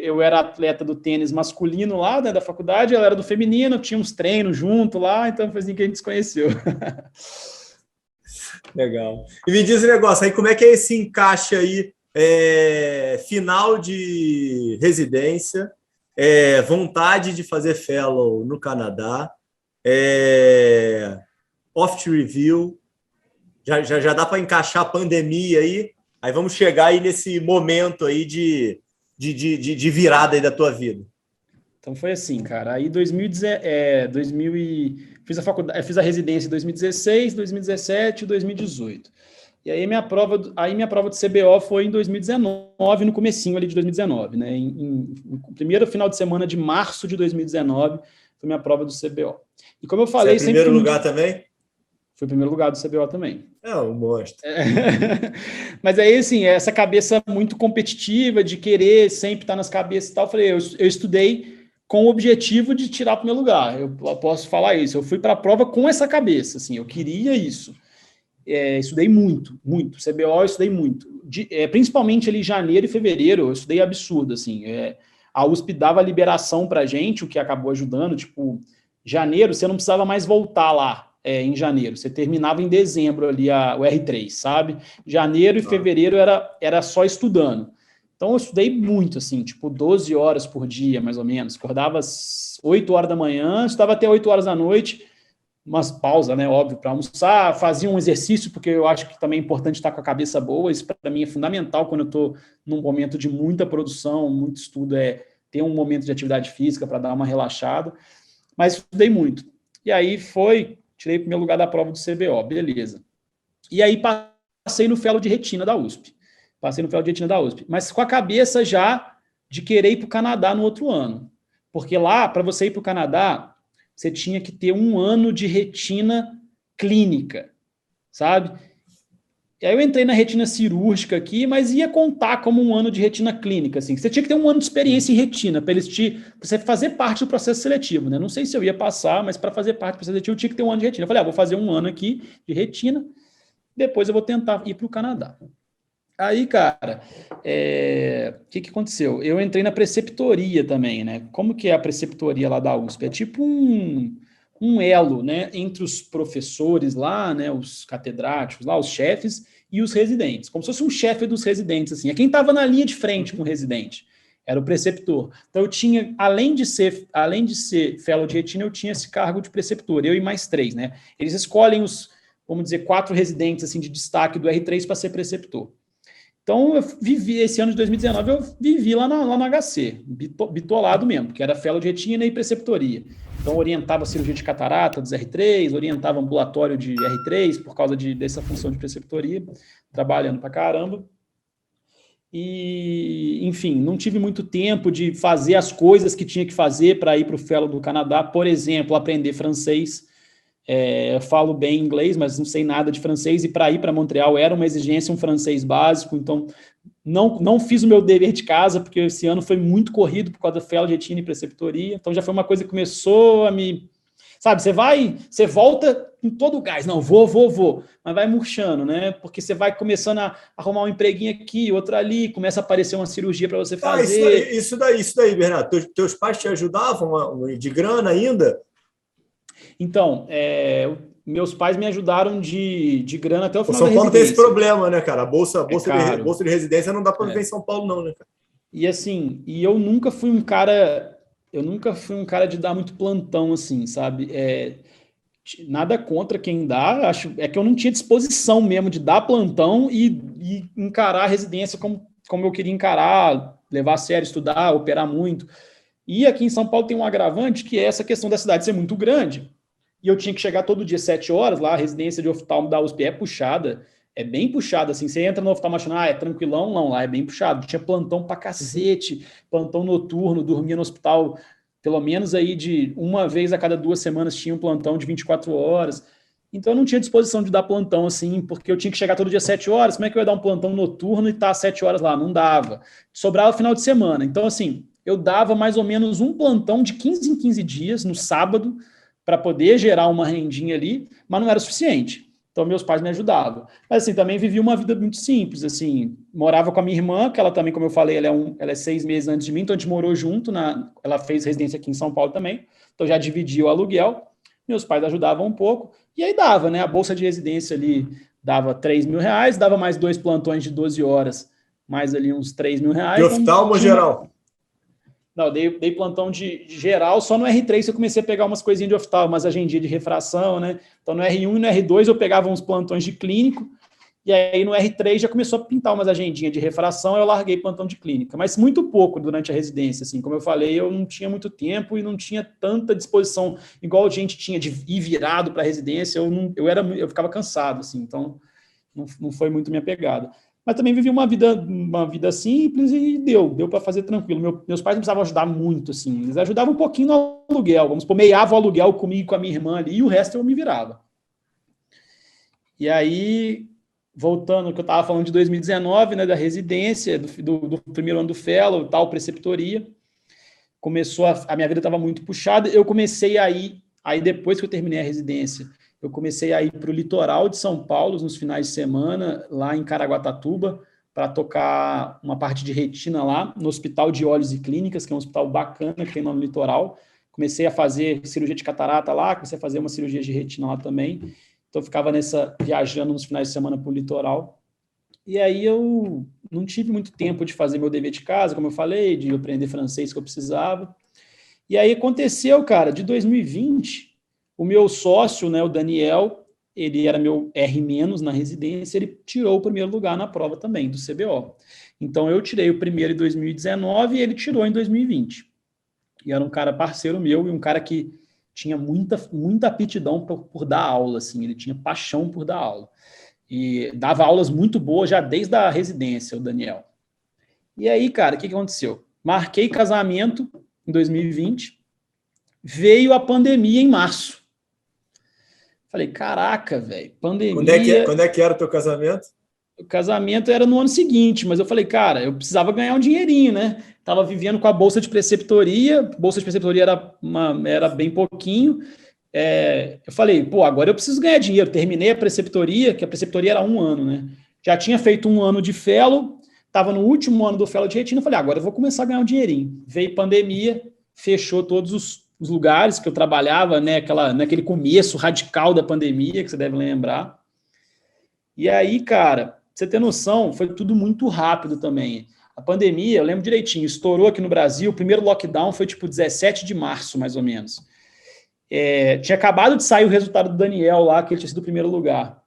eu era atleta do tênis masculino lá, né, da faculdade, ela era do feminino, tinha uns treinos junto lá, então foi assim que a gente se conheceu. Legal. E me diz um negócio, aí como é que é esse encaixe aí, final de residência, vontade de fazer fellow no Canadá, off review, já dá para encaixar a pandemia aí vamos chegar aí nesse momento aí de virada aí da tua vida. Então foi assim, cara. Aí fiz a residência em 2016, 2017 e 2018. E aí minha prova de CBO foi em 2019, no comecinho ali de 2019, né? No primeiro final de semana de março de 2019 foi minha prova do CBO. E como eu falei, você primeiro lugar também? Foi o primeiro lugar do CBO também. Um monstro. Mas aí, assim, essa cabeça muito competitiva, de querer sempre estar nas cabeças e tal, eu falei, eu estudei com o objetivo de tirar o primeiro lugar. Eu posso falar isso. Eu fui para a prova com essa cabeça, assim, eu queria isso. Estudei muito. CBO eu estudei muito. Principalmente ali em janeiro e fevereiro, eu estudei absurdo, assim. A USP dava liberação para a gente, o que acabou ajudando. Tipo, janeiro, você não precisava mais voltar lá. Em janeiro, você terminava em dezembro ali o R3, sabe? Janeiro e fevereiro era só estudando. Então eu estudei muito, assim, tipo 12 horas por dia, mais ou menos. Acordava às 8 horas da manhã, estudava até 8 horas da noite, umas pausas, né, óbvio, para almoçar, fazia um exercício, porque eu acho que também é importante estar com a cabeça boa, isso para mim é fundamental quando eu estou num momento de muita produção, muito estudo, ter um momento de atividade física para dar uma relaxada, mas estudei muito. E aí tirei o primeiro lugar da prova do CBO, beleza. E aí passei no fellow de retina da USP. Mas com a cabeça já de querer ir para o Canadá no outro ano. Porque lá, para você ir para o Canadá, você tinha que ter 1 ano de retina clínica, sabe? E aí eu entrei na retina cirúrgica aqui, mas ia contar como 1 ano de retina clínica, assim. Você tinha que ter 1 ano de experiência em retina, para você fazer parte do processo seletivo, né? Não sei se eu ia passar, mas para fazer parte do processo seletivo eu tinha que ter 1 ano de retina. Eu falei, vou fazer 1 ano aqui de retina, depois eu vou tentar ir para o Canadá. Aí, cara, o que aconteceu? Eu entrei na preceptoria também, né? Como que é a preceptoria lá da USP? É tipo um elo, né, entre os professores lá, né, os catedráticos lá, os chefes e os residentes, como se fosse um chefe dos residentes, assim, é quem estava na linha de frente com o residente, era o preceptor. Então eu tinha, além de ser fellow de retina, eu tinha esse cargo de preceptor, eu e mais 3, né, eles escolhem vamos dizer, 4 residentes, assim, de destaque do R3 para ser preceptor. Então, eu vivi, esse ano de 2019, eu vivi lá no HC, bitolado mesmo, que era fellow de retina e preceptoria. Então, orientava a cirurgia de catarata dos R3, orientava ambulatório de R3, por causa dessa função de preceptoria, trabalhando pra caramba. E, enfim, não tive muito tempo de fazer as coisas que tinha que fazer para ir para o fellow do Canadá, por exemplo, aprender francês. Eu falo bem inglês, mas não sei nada de francês, e para ir para Montreal era uma exigência, um francês básico, então não fiz o meu dever de casa, porque esse ano foi muito corrido por causa da fellow de retina e preceptoria, então já foi uma coisa que começou a me Sabe, você volta com todo o gás. Não, vou. Mas vai murchando, né? Porque você vai começando a arrumar um empreguinho aqui, outro ali, começa a aparecer uma cirurgia para você fazer. Isso daí, Bernardo. Teus pais te ajudavam de grana ainda? Então, meus pais me ajudaram de grana até o final da São Paulo residência. tem esse problema, né, cara? A bolsa de residência não dá para viver em São Paulo, não, né, cara? E assim, eu nunca fui um cara de dar muito plantão, assim, sabe? Nada contra quem dá, é que eu não tinha disposição mesmo de dar plantão e encarar a residência como eu queria encarar, levar a sério, estudar, operar muito. E aqui em São Paulo tem um agravante, que é essa questão da cidade ser muito grande. E eu tinha que chegar todo dia 7 horas, lá a residência de oftalmo da USP é puxada, é bem puxada, assim, você entra no oftalmo achando, é tranquilão, não, lá é bem puxado. Tinha plantão pra cacete, plantão noturno, dormia no hospital, pelo menos aí de uma vez a cada 2 semanas tinha um plantão de 24 horas. Então eu não tinha disposição de dar plantão, assim, porque eu tinha que chegar todo dia 7 horas, como é que eu ia dar um plantão noturno e estar 7 horas lá? Não dava. Sobrava final de semana. Então, assim, eu dava mais ou menos um plantão de 15 em 15 dias, no sábado, para poder gerar uma rendinha ali, mas não era suficiente. Então, meus pais me ajudavam. Mas, assim, também vivi uma vida muito simples, assim, morava com a minha irmã, que ela também, como eu falei, ela é 6 meses antes de mim, então a gente morou junto, ela fez residência aqui em São Paulo também, então já dividia o aluguel, meus pais ajudavam um pouco, e aí dava, né, a bolsa de residência ali dava R$3.000, dava mais 2 plantões de 12 horas, mais ali uns R$3.000. De oftalmo geral? Não, dei plantão de geral, só no R3 eu comecei a pegar umas coisinhas de oftalmo, umas agendinhas de refração, né? Então no R1 e no R2 eu pegava uns plantões de clínico, e aí no R3 já começou a pintar umas agendinhas de refração, eu larguei plantão de clínica, mas muito pouco durante a residência, assim, como eu falei, eu não tinha muito tempo e não tinha tanta disposição, igual a gente tinha de ir virado para a residência, eu ficava cansado, assim, então não foi muito minha pegada. Mas também vivi uma vida simples e deu para fazer tranquilo. Meus pais não precisavam ajudar muito, assim. Eles ajudavam um pouquinho no aluguel. Vamos supor, meiava o aluguel comigo e com a minha irmã ali, e o resto eu me virava. E aí, voltando ao que eu estava falando de 2019, né, da residência, do primeiro ano do fellow, tal, preceptoria, a minha vida estava muito puxada. Eu comecei aí depois que eu terminei a residência, eu comecei a ir para o litoral de São Paulo nos finais de semana, lá em Caraguatatuba, para tocar uma parte de retina lá, no Hospital de Olhos e Clínicas, que é um hospital bacana que tem lá no litoral. Comecei a fazer cirurgia de catarata lá, comecei a fazer uma cirurgia de retina lá também. Então, eu ficava viajando nos finais de semana para o litoral. E aí eu não tive muito tempo de fazer meu dever de casa, como eu falei, de aprender francês que eu precisava. E aí aconteceu, cara, de 2020... O meu sócio, né, o Daniel, ele era meu R- na residência, ele tirou o primeiro lugar na prova também, do CBO. Então, eu tirei o primeiro em 2019 e ele tirou em 2020. E era um cara parceiro meu e um cara que tinha muita aptidão por dar aula, assim, ele tinha paixão por dar aula. E dava aulas muito boas já desde a residência, o Daniel. E aí, cara, o que aconteceu? Marquei casamento em 2020, veio a pandemia em março. Falei, caraca, velho, pandemia... Quando é que era o teu casamento? O casamento era no ano seguinte, mas eu falei, cara, eu precisava ganhar um dinheirinho, né? Tava vivendo com a bolsa de preceptoria era bem pouquinho. Eu falei, pô, agora eu preciso ganhar dinheiro. Terminei a preceptoria, que a preceptoria era 1 ano, né? Já tinha feito 1 ano de fellow, estava no último ano do fellow de retina, falei, agora eu vou começar a ganhar um dinheirinho. Veio pandemia, fechou todos os lugares que eu trabalhava, né, naquele começo radical da pandemia, que você deve lembrar. E aí, cara, pra você ter noção, foi tudo muito rápido também. A pandemia, eu lembro direitinho, estourou aqui no Brasil, o primeiro lockdown foi tipo 17 de março, mais ou menos. Tinha acabado de sair o resultado do Daniel lá, que ele tinha sido o primeiro lugar.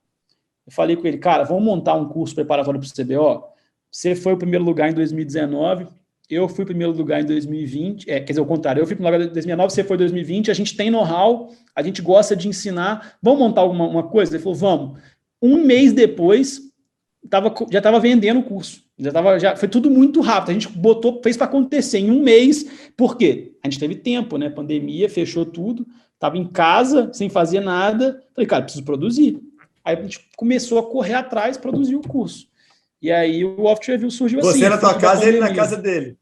Eu falei com ele, cara, vamos montar um curso preparatório para o CBO? Você foi o primeiro lugar em 2019, eu fui primeiro lugar em 2020, quer dizer, o contrário, eu fui primeiro lugar em 2019, você foi em 2020, a gente tem know-how, a gente gosta de ensinar, vamos montar alguma coisa? Ele falou, vamos. 1 mês depois, já estava vendendo o curso, foi tudo muito rápido, a gente fez para acontecer em 1 mês, por quê? A gente teve tempo, né, pandemia, fechou tudo, estava em casa, sem fazer nada, falei, cara, preciso produzir. Aí a gente começou a correr atrás, produzir o curso. E aí o Oft Review surgiu assim. Você na tua casa e ele na casa dele.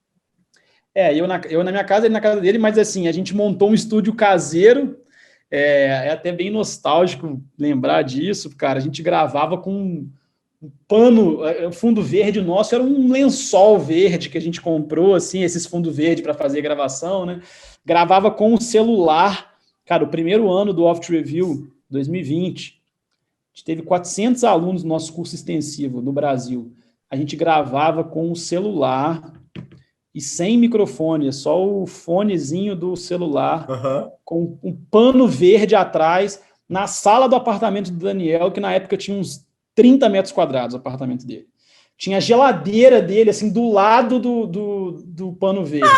Eu na minha casa, ele na casa dele, mas assim, a gente montou um estúdio caseiro, É até bem nostálgico lembrar disso, cara. A gente gravava com um pano, o fundo verde nosso era um lençol verde que a gente comprou, assim, esses fundo verde para fazer gravação, né? Gravava com o celular. Cara, o primeiro ano do Oft Review, 2020, a gente teve 400 alunos no nosso curso extensivo no Brasil. A gente gravava com o celular e sem microfone, só o fonezinho do celular, com um pano verde atrás, na sala do apartamento do Daniel, que na época tinha uns 30 metros quadrados o apartamento dele. Tinha a geladeira dele, assim, do lado do pano verde.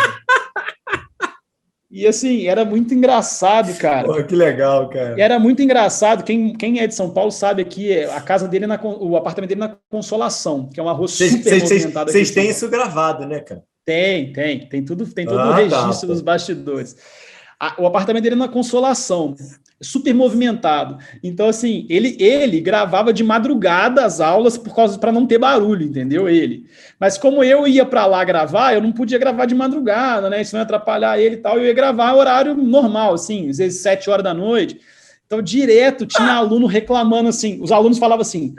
E, assim, era muito engraçado, cara. Pô, que legal, cara. E era muito engraçado. Quem é de São Paulo sabe aqui, a casa dele, o apartamento dele na Consolação, que é uma rua super movimentada. Vocês têm isso gravado, né, cara? Tem todo o registro dos bastidores. O apartamento dele é na Consolação, super movimentado. Então, assim, ele gravava de madrugada as aulas para não ter barulho, entendeu? Mas como eu ia para lá gravar, eu não podia gravar de madrugada, né? Isso não ia atrapalhar ele e tal. Eu ia gravar horário normal, assim, às vezes 7 horas da noite. Então, direto, tinha aluno reclamando assim. Os alunos falavam assim: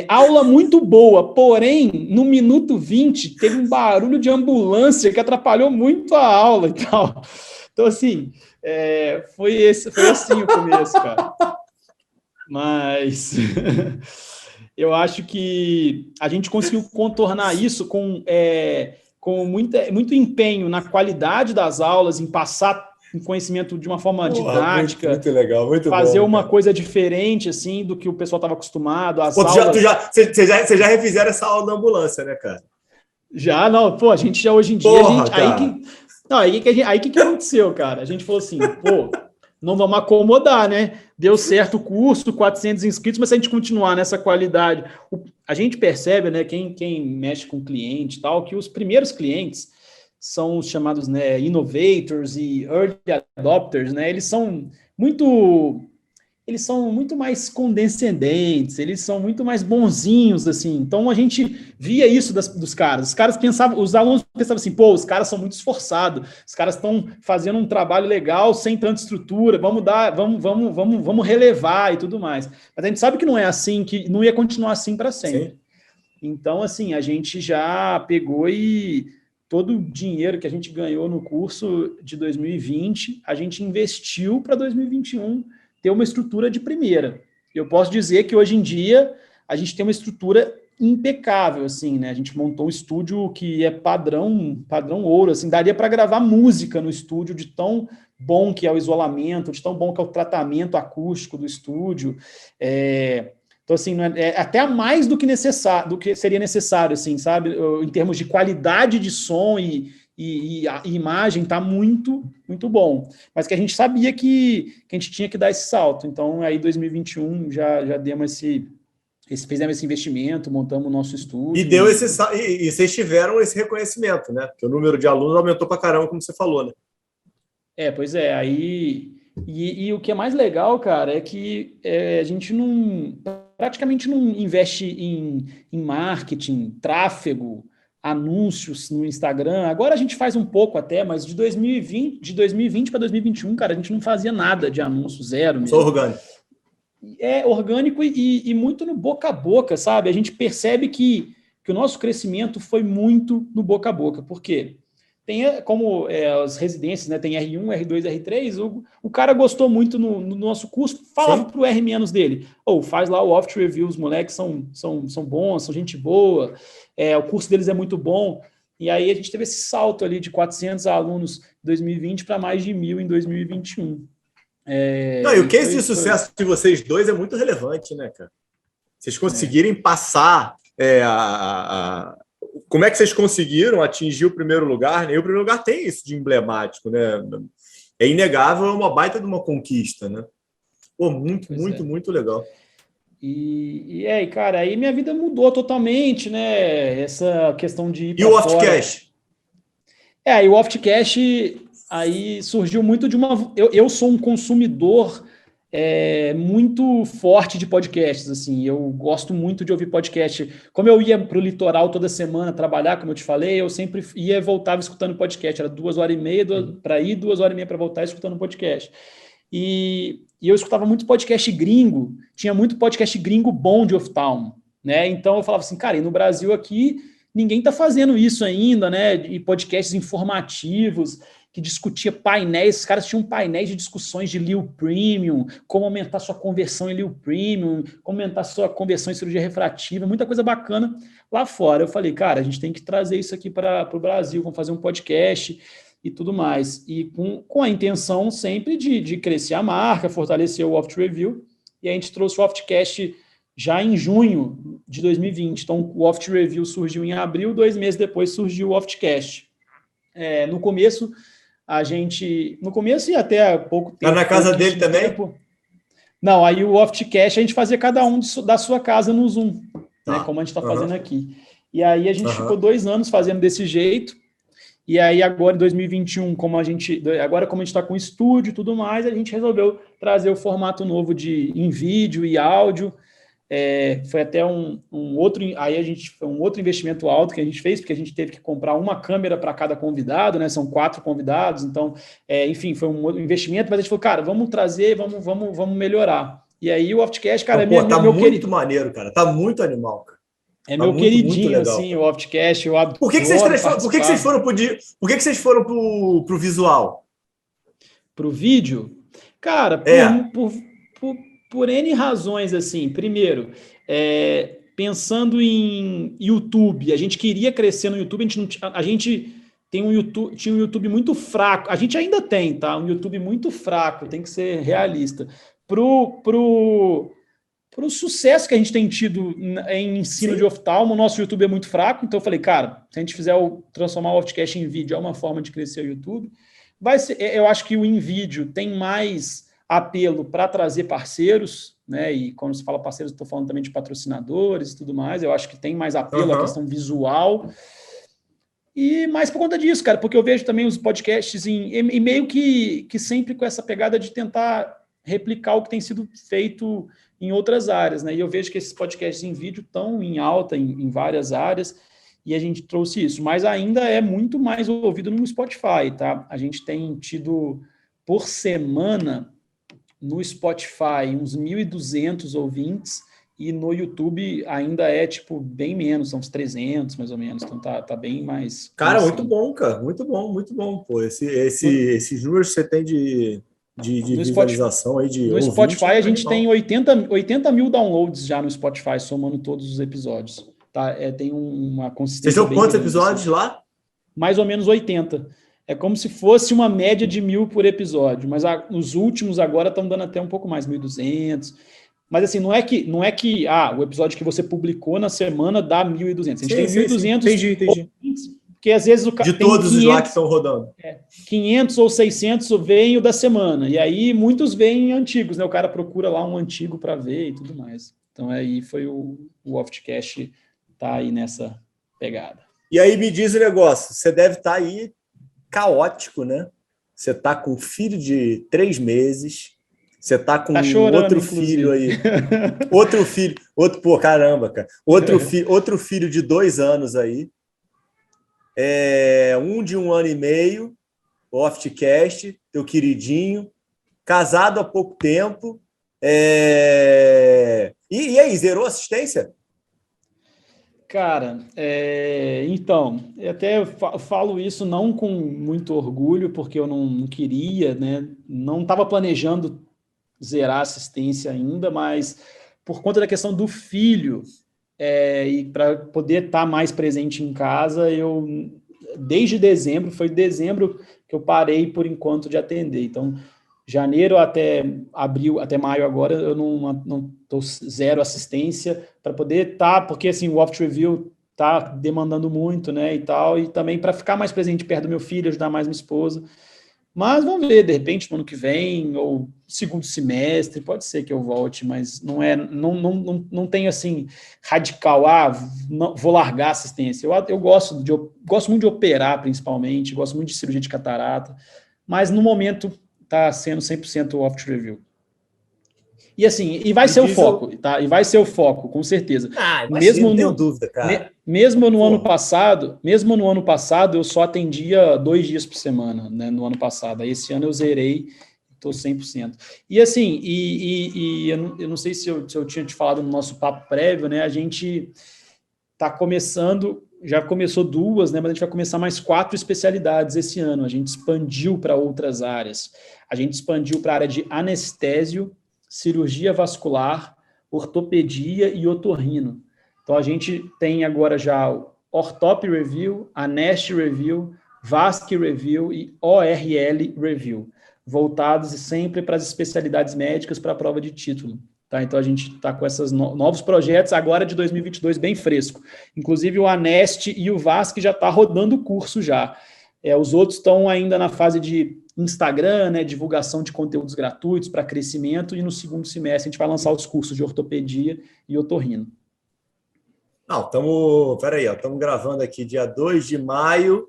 aula muito boa, porém, no minuto 20, teve um barulho de ambulância que atrapalhou muito a aula e tal. Então, assim, foi assim o começo, cara. Mas eu acho que a gente conseguiu contornar isso com muito empenho na qualidade das aulas, em passar um conhecimento de uma forma didática. Muito legal, muito fazer bom, uma coisa diferente, assim, do que o pessoal estava acostumado. Vocês já refizeram essa aula da ambulância, né, cara? Já, não. Pô, a gente já hoje em dia... Aí que aconteceu, cara? A gente falou assim, não vamos acomodar, né? Deu certo o curso, 400 inscritos, mas se a gente continuar nessa qualidade... A gente percebe, né, quem mexe com cliente e tal, que os primeiros clientes são os chamados, né, innovators e early adopters, né? Eles são muito mais condescendentes, eles são muito mais bonzinhos, assim. Então, a gente via isso dos caras. Os caras pensavam, os alunos pensavam assim, os caras são muito esforçados, os caras estão fazendo um trabalho legal, sem tanta estrutura, vamos relevar e tudo mais. Mas a gente sabe que não é assim, que não ia continuar assim para sempre. Sim. Então, assim, a gente já pegou e todo o dinheiro que a gente ganhou no curso de 2020, a gente investiu para 2021 ter uma estrutura de primeira. Eu posso dizer que hoje em dia a gente tem uma estrutura impecável, assim, né? A gente montou um estúdio que é padrão ouro, assim, daria para gravar música no estúdio de tão bom que é o isolamento, de tão bom que é o tratamento acústico do estúdio. Então, assim, até mais do que seria necessário, assim, sabe? Em termos de qualidade de som e a imagem está muito, muito bom. Mas que a gente sabia que a gente tinha que dar esse salto. Então, aí, 2021, já demos fizemos esse investimento, montamos o nosso estúdio. E vocês tiveram esse reconhecimento, né? Porque o número de alunos aumentou para caramba, como você falou, né? Pois é. Aí... E o que é mais legal, cara, é que a gente praticamente não investe em marketing, tráfego, anúncios no Instagram. Agora a gente faz um pouco até, mas de 2020 para 2021, cara, a gente não fazia nada de anúncio, zero mesmo. Só orgânico. Orgânico e muito no boca a boca, sabe? A gente percebe que o nosso crescimento foi muito no boca a boca. Por quê? Tem como as residências, né? Tem R1, R2, R3. O cara gostou muito no nosso curso, falava para o R- dele. Faz lá o Oft Review, os moleques são bons, são gente boa, o curso deles é muito bom. E aí a gente teve esse salto ali de 400 alunos em 2020 para mais de 1.000 em 2021. E o case de sucesso de vocês dois é muito relevante, né, cara? Vocês conseguirem passar como é que vocês conseguiram atingir o primeiro lugar? Né? E o primeiro lugar tem isso de emblemático, né? É inegável, é uma baita de uma conquista, né? Muito legal. Cara, aí minha vida mudou totalmente, né? Essa questão de ir para fora. E o Oftcast? E o Oftcast aí surgiu muito de uma... Eu sou um consumidor muito forte de podcasts, assim, eu gosto muito de ouvir podcast. Como eu ia para o litoral toda semana trabalhar, como eu te falei, eu sempre ia e voltava escutando podcast, era 2h30 para ir, 2h30 para voltar escutando podcast. E eu escutava muito podcast gringo, tinha muito podcast gringo bom de oftalmo, né? Então eu falava assim, cara, e no Brasil aqui ninguém está fazendo isso ainda, né? E podcasts informativos que discutia painéis, os caras tinham painéis de discussões de Lil Premium, como aumentar sua conversão em Lil Premium, como aumentar sua conversão em cirurgia refrativa, muita coisa bacana lá fora. Eu falei, cara, a gente tem que trazer isso aqui para o Brasil, vamos fazer um podcast e tudo mais. E com a intenção sempre de crescer a marca, fortalecer o Oft Review, e a gente trouxe o Oftcast já em junho de 2020. Então, o Oft Review surgiu em abril, 2 meses depois surgiu o Oftcast. No começo e até há pouco tempo... Tá na casa dele também? Não, aí o Oftcast a gente fazia cada um da sua casa no Zoom, né, como a gente está fazendo aqui. E aí a gente ficou 2 anos fazendo desse jeito, e aí agora em 2021, como a gente está com estúdio e tudo mais, a gente resolveu trazer o formato novo em vídeo e áudio. Foi até um outro investimento alto que a gente fez, porque a gente teve que comprar uma câmera para cada convidado, né? São 4 convidados, então, enfim, foi um investimento, mas a gente falou, cara, vamos trazer, vamos melhorar. E aí o Oftcast, cara, tá muito maneiro, cara, tá muito animal, cara. É meu queridinho, muito legal, assim, o Oftcast. Por que vocês foram pro visual? Pro vídeo? Cara, por N razões, assim. Primeiro, pensando em YouTube, a gente queria crescer no YouTube, a gente tinha um YouTube muito fraco. A gente ainda tem, tá? Um YouTube muito fraco, tem que ser realista. Pro sucesso que a gente tem tido em ensino de oftalmo, o nosso YouTube é muito fraco, então eu falei, cara, se a gente transformar o Oftcast em vídeo, é uma forma de crescer o YouTube. Eu acho que o em vídeo tem mais apelo para trazer parceiros, né? E quando se fala parceiros, estou falando também de patrocinadores e tudo mais, eu acho que tem mais apelo à questão visual. E mais por conta disso, cara, porque eu vejo também os podcasts e meio que sempre com essa pegada de tentar replicar o que tem sido feito em outras áreas, né? E eu vejo que esses podcasts em vídeo estão em alta em várias áreas, e a gente trouxe isso, mas ainda é muito mais ouvido no Spotify, tá? A gente tem tido, por semana, no Spotify, uns 1.200 ouvintes, e no YouTube ainda é, bem menos, são uns 300, mais ou menos, então tá bem mais... Cara, muito bom, cara, muito bom, pô, esses números que você tem de visualização aí de no ouvinte, Spotify a gente tem 80 mil downloads já no Spotify, somando todos os episódios. Tá? Tem uma consistência. Vocês estão quantos episódios lá? Mais ou menos 80. É como se fosse uma média de 1.000 por episódio, mas os últimos agora estão dando até um pouco mais, 1.200. Mas assim, não é que o episódio que você publicou na semana dá 1.200. A gente tem 1.200 ouvintes. Porque às vezes o de todos 500, os lá que estão rodando. 500 ou 600 vêm o da semana. E aí muitos vêm antigos, né? O cara procura lá um antigo para ver e tudo mais. Então aí foi o Oftcast tá aí nessa pegada. E aí me diz o negócio, você deve estar aí caótico, né? Você tá com um filho de 3 meses, você tá com chorando, outro filho aí. Pô, caramba, cara. Outro filho de 2 anos aí. Um de 1 ano e meio, o Oftcast, teu queridinho, casado há pouco tempo. E aí, zerou a assistência? Cara, então, eu até falo isso não com muito orgulho, porque eu não queria, né? Não estava planejando zerar a assistência ainda, mas por conta da questão do filho, e para poder estar mais presente em casa, desde dezembro, foi dezembro que eu parei por enquanto de atender. Então, janeiro até abril, até maio agora, eu não tô zero assistência para poder porque assim, o Oft Review tá demandando muito, né, e tal, e também para ficar mais presente perto do meu filho, ajudar mais minha esposa. Mas vamos ver, de repente, no ano que vem, ou segundo semestre, pode ser que eu volte, mas não tenho assim, radical, vou largar a assistência. Eu gosto muito de operar, principalmente, gosto muito de cirurgia de catarata, mas no momento está sendo 100% Oft Review. E assim, vai ser o foco, tá? E vai ser o foco, com certeza. Mesmo não tenho dúvida, cara. Mesmo no ano passado, eu só atendia 2 dias por semana, né? No ano passado. Aí esse ano eu zerei, Tô 100%. E assim, eu não sei se eu tinha te falado no nosso papo prévio, né? A gente está começando, já começou 2, né? Mas a gente vai começar mais 4 especialidades esse ano. A gente expandiu para outras áreas. A gente expandiu para a área de anestésio, cirurgia vascular, ortopedia e otorrino. Então a gente tem agora já o Orthop Review, Anest Review, Vasc Review e ORL Review, voltados sempre para as especialidades médicas para a prova de título. Tá? Então a gente está com esses novos projetos agora de 2022 bem fresco. Inclusive o Anest e o Vasc já está rodando o curso já. Os outros estão ainda na fase de Instagram, né, divulgação de conteúdos gratuitos para crescimento, e no segundo semestre a gente vai lançar os cursos de ortopedia e otorrino. Não, estamos gravando aqui dia 2 de maio.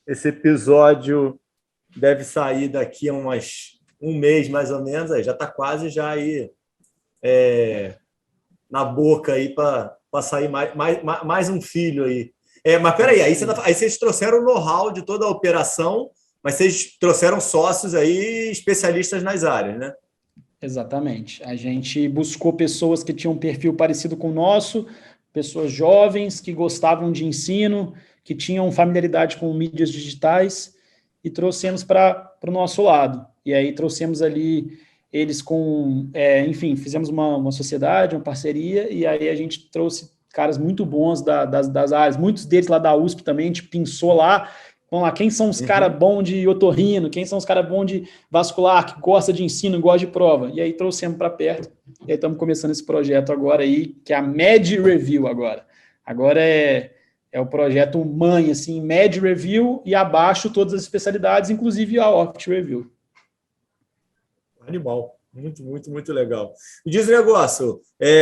Esse episódio deve sair daqui a um mês, mais ou menos. Já está quase já aí na boca aí para sair mais um filho aí. Mas peraí, aí vocês trouxeram o know-how de toda a operação, mas vocês trouxeram sócios aí, especialistas nas áreas, né? Exatamente. A gente buscou pessoas que tinham um perfil parecido com o nosso, pessoas jovens que gostavam de ensino, que tinham familiaridade com mídias digitais, e trouxemos para o nosso lado. E aí trouxemos ali eles com... enfim, fizemos uma sociedade, uma parceria, e aí a gente trouxe caras muito bons das áreas, muitos deles lá da USP também, a gente pensou lá, vamos lá, quem são os caras bons de otorrino, quem são os caras bons de vascular, que gosta de ensino, gosta de prova, e aí trouxemos para perto, e aí estamos começando esse projeto agora aí, que é a Med Review agora. Agora é o projeto mãe, assim, Med Review, e abaixo todas as especialidades, inclusive a Opt Review. Animal. Muito, muito, muito legal. Me diz um negócio,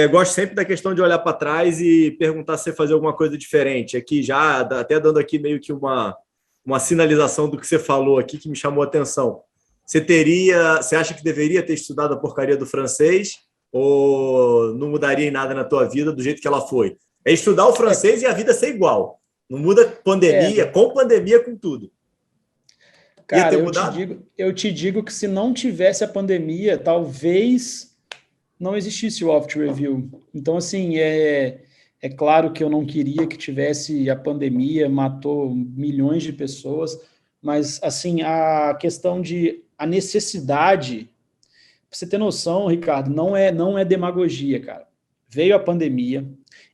gosto sempre da questão de olhar para trás e perguntar se você fazer alguma coisa diferente. Aqui já, até dando aqui meio que uma sinalização do que você falou aqui que me chamou a atenção. Você acha que deveria ter estudado a porcaria do francês ou não mudaria em nada na tua vida do jeito que ela foi? É estudar o francês e a vida ser igual. Não muda pandemia, com pandemia, com tudo. Cara, eu te digo que se não tivesse a pandemia, talvez não existisse o Opt Review. Então, assim, é claro que eu não queria que tivesse a pandemia, matou milhões de pessoas, mas, assim, a questão a necessidade, pra você ter noção, Ricardo, não é demagogia, cara. Veio a pandemia,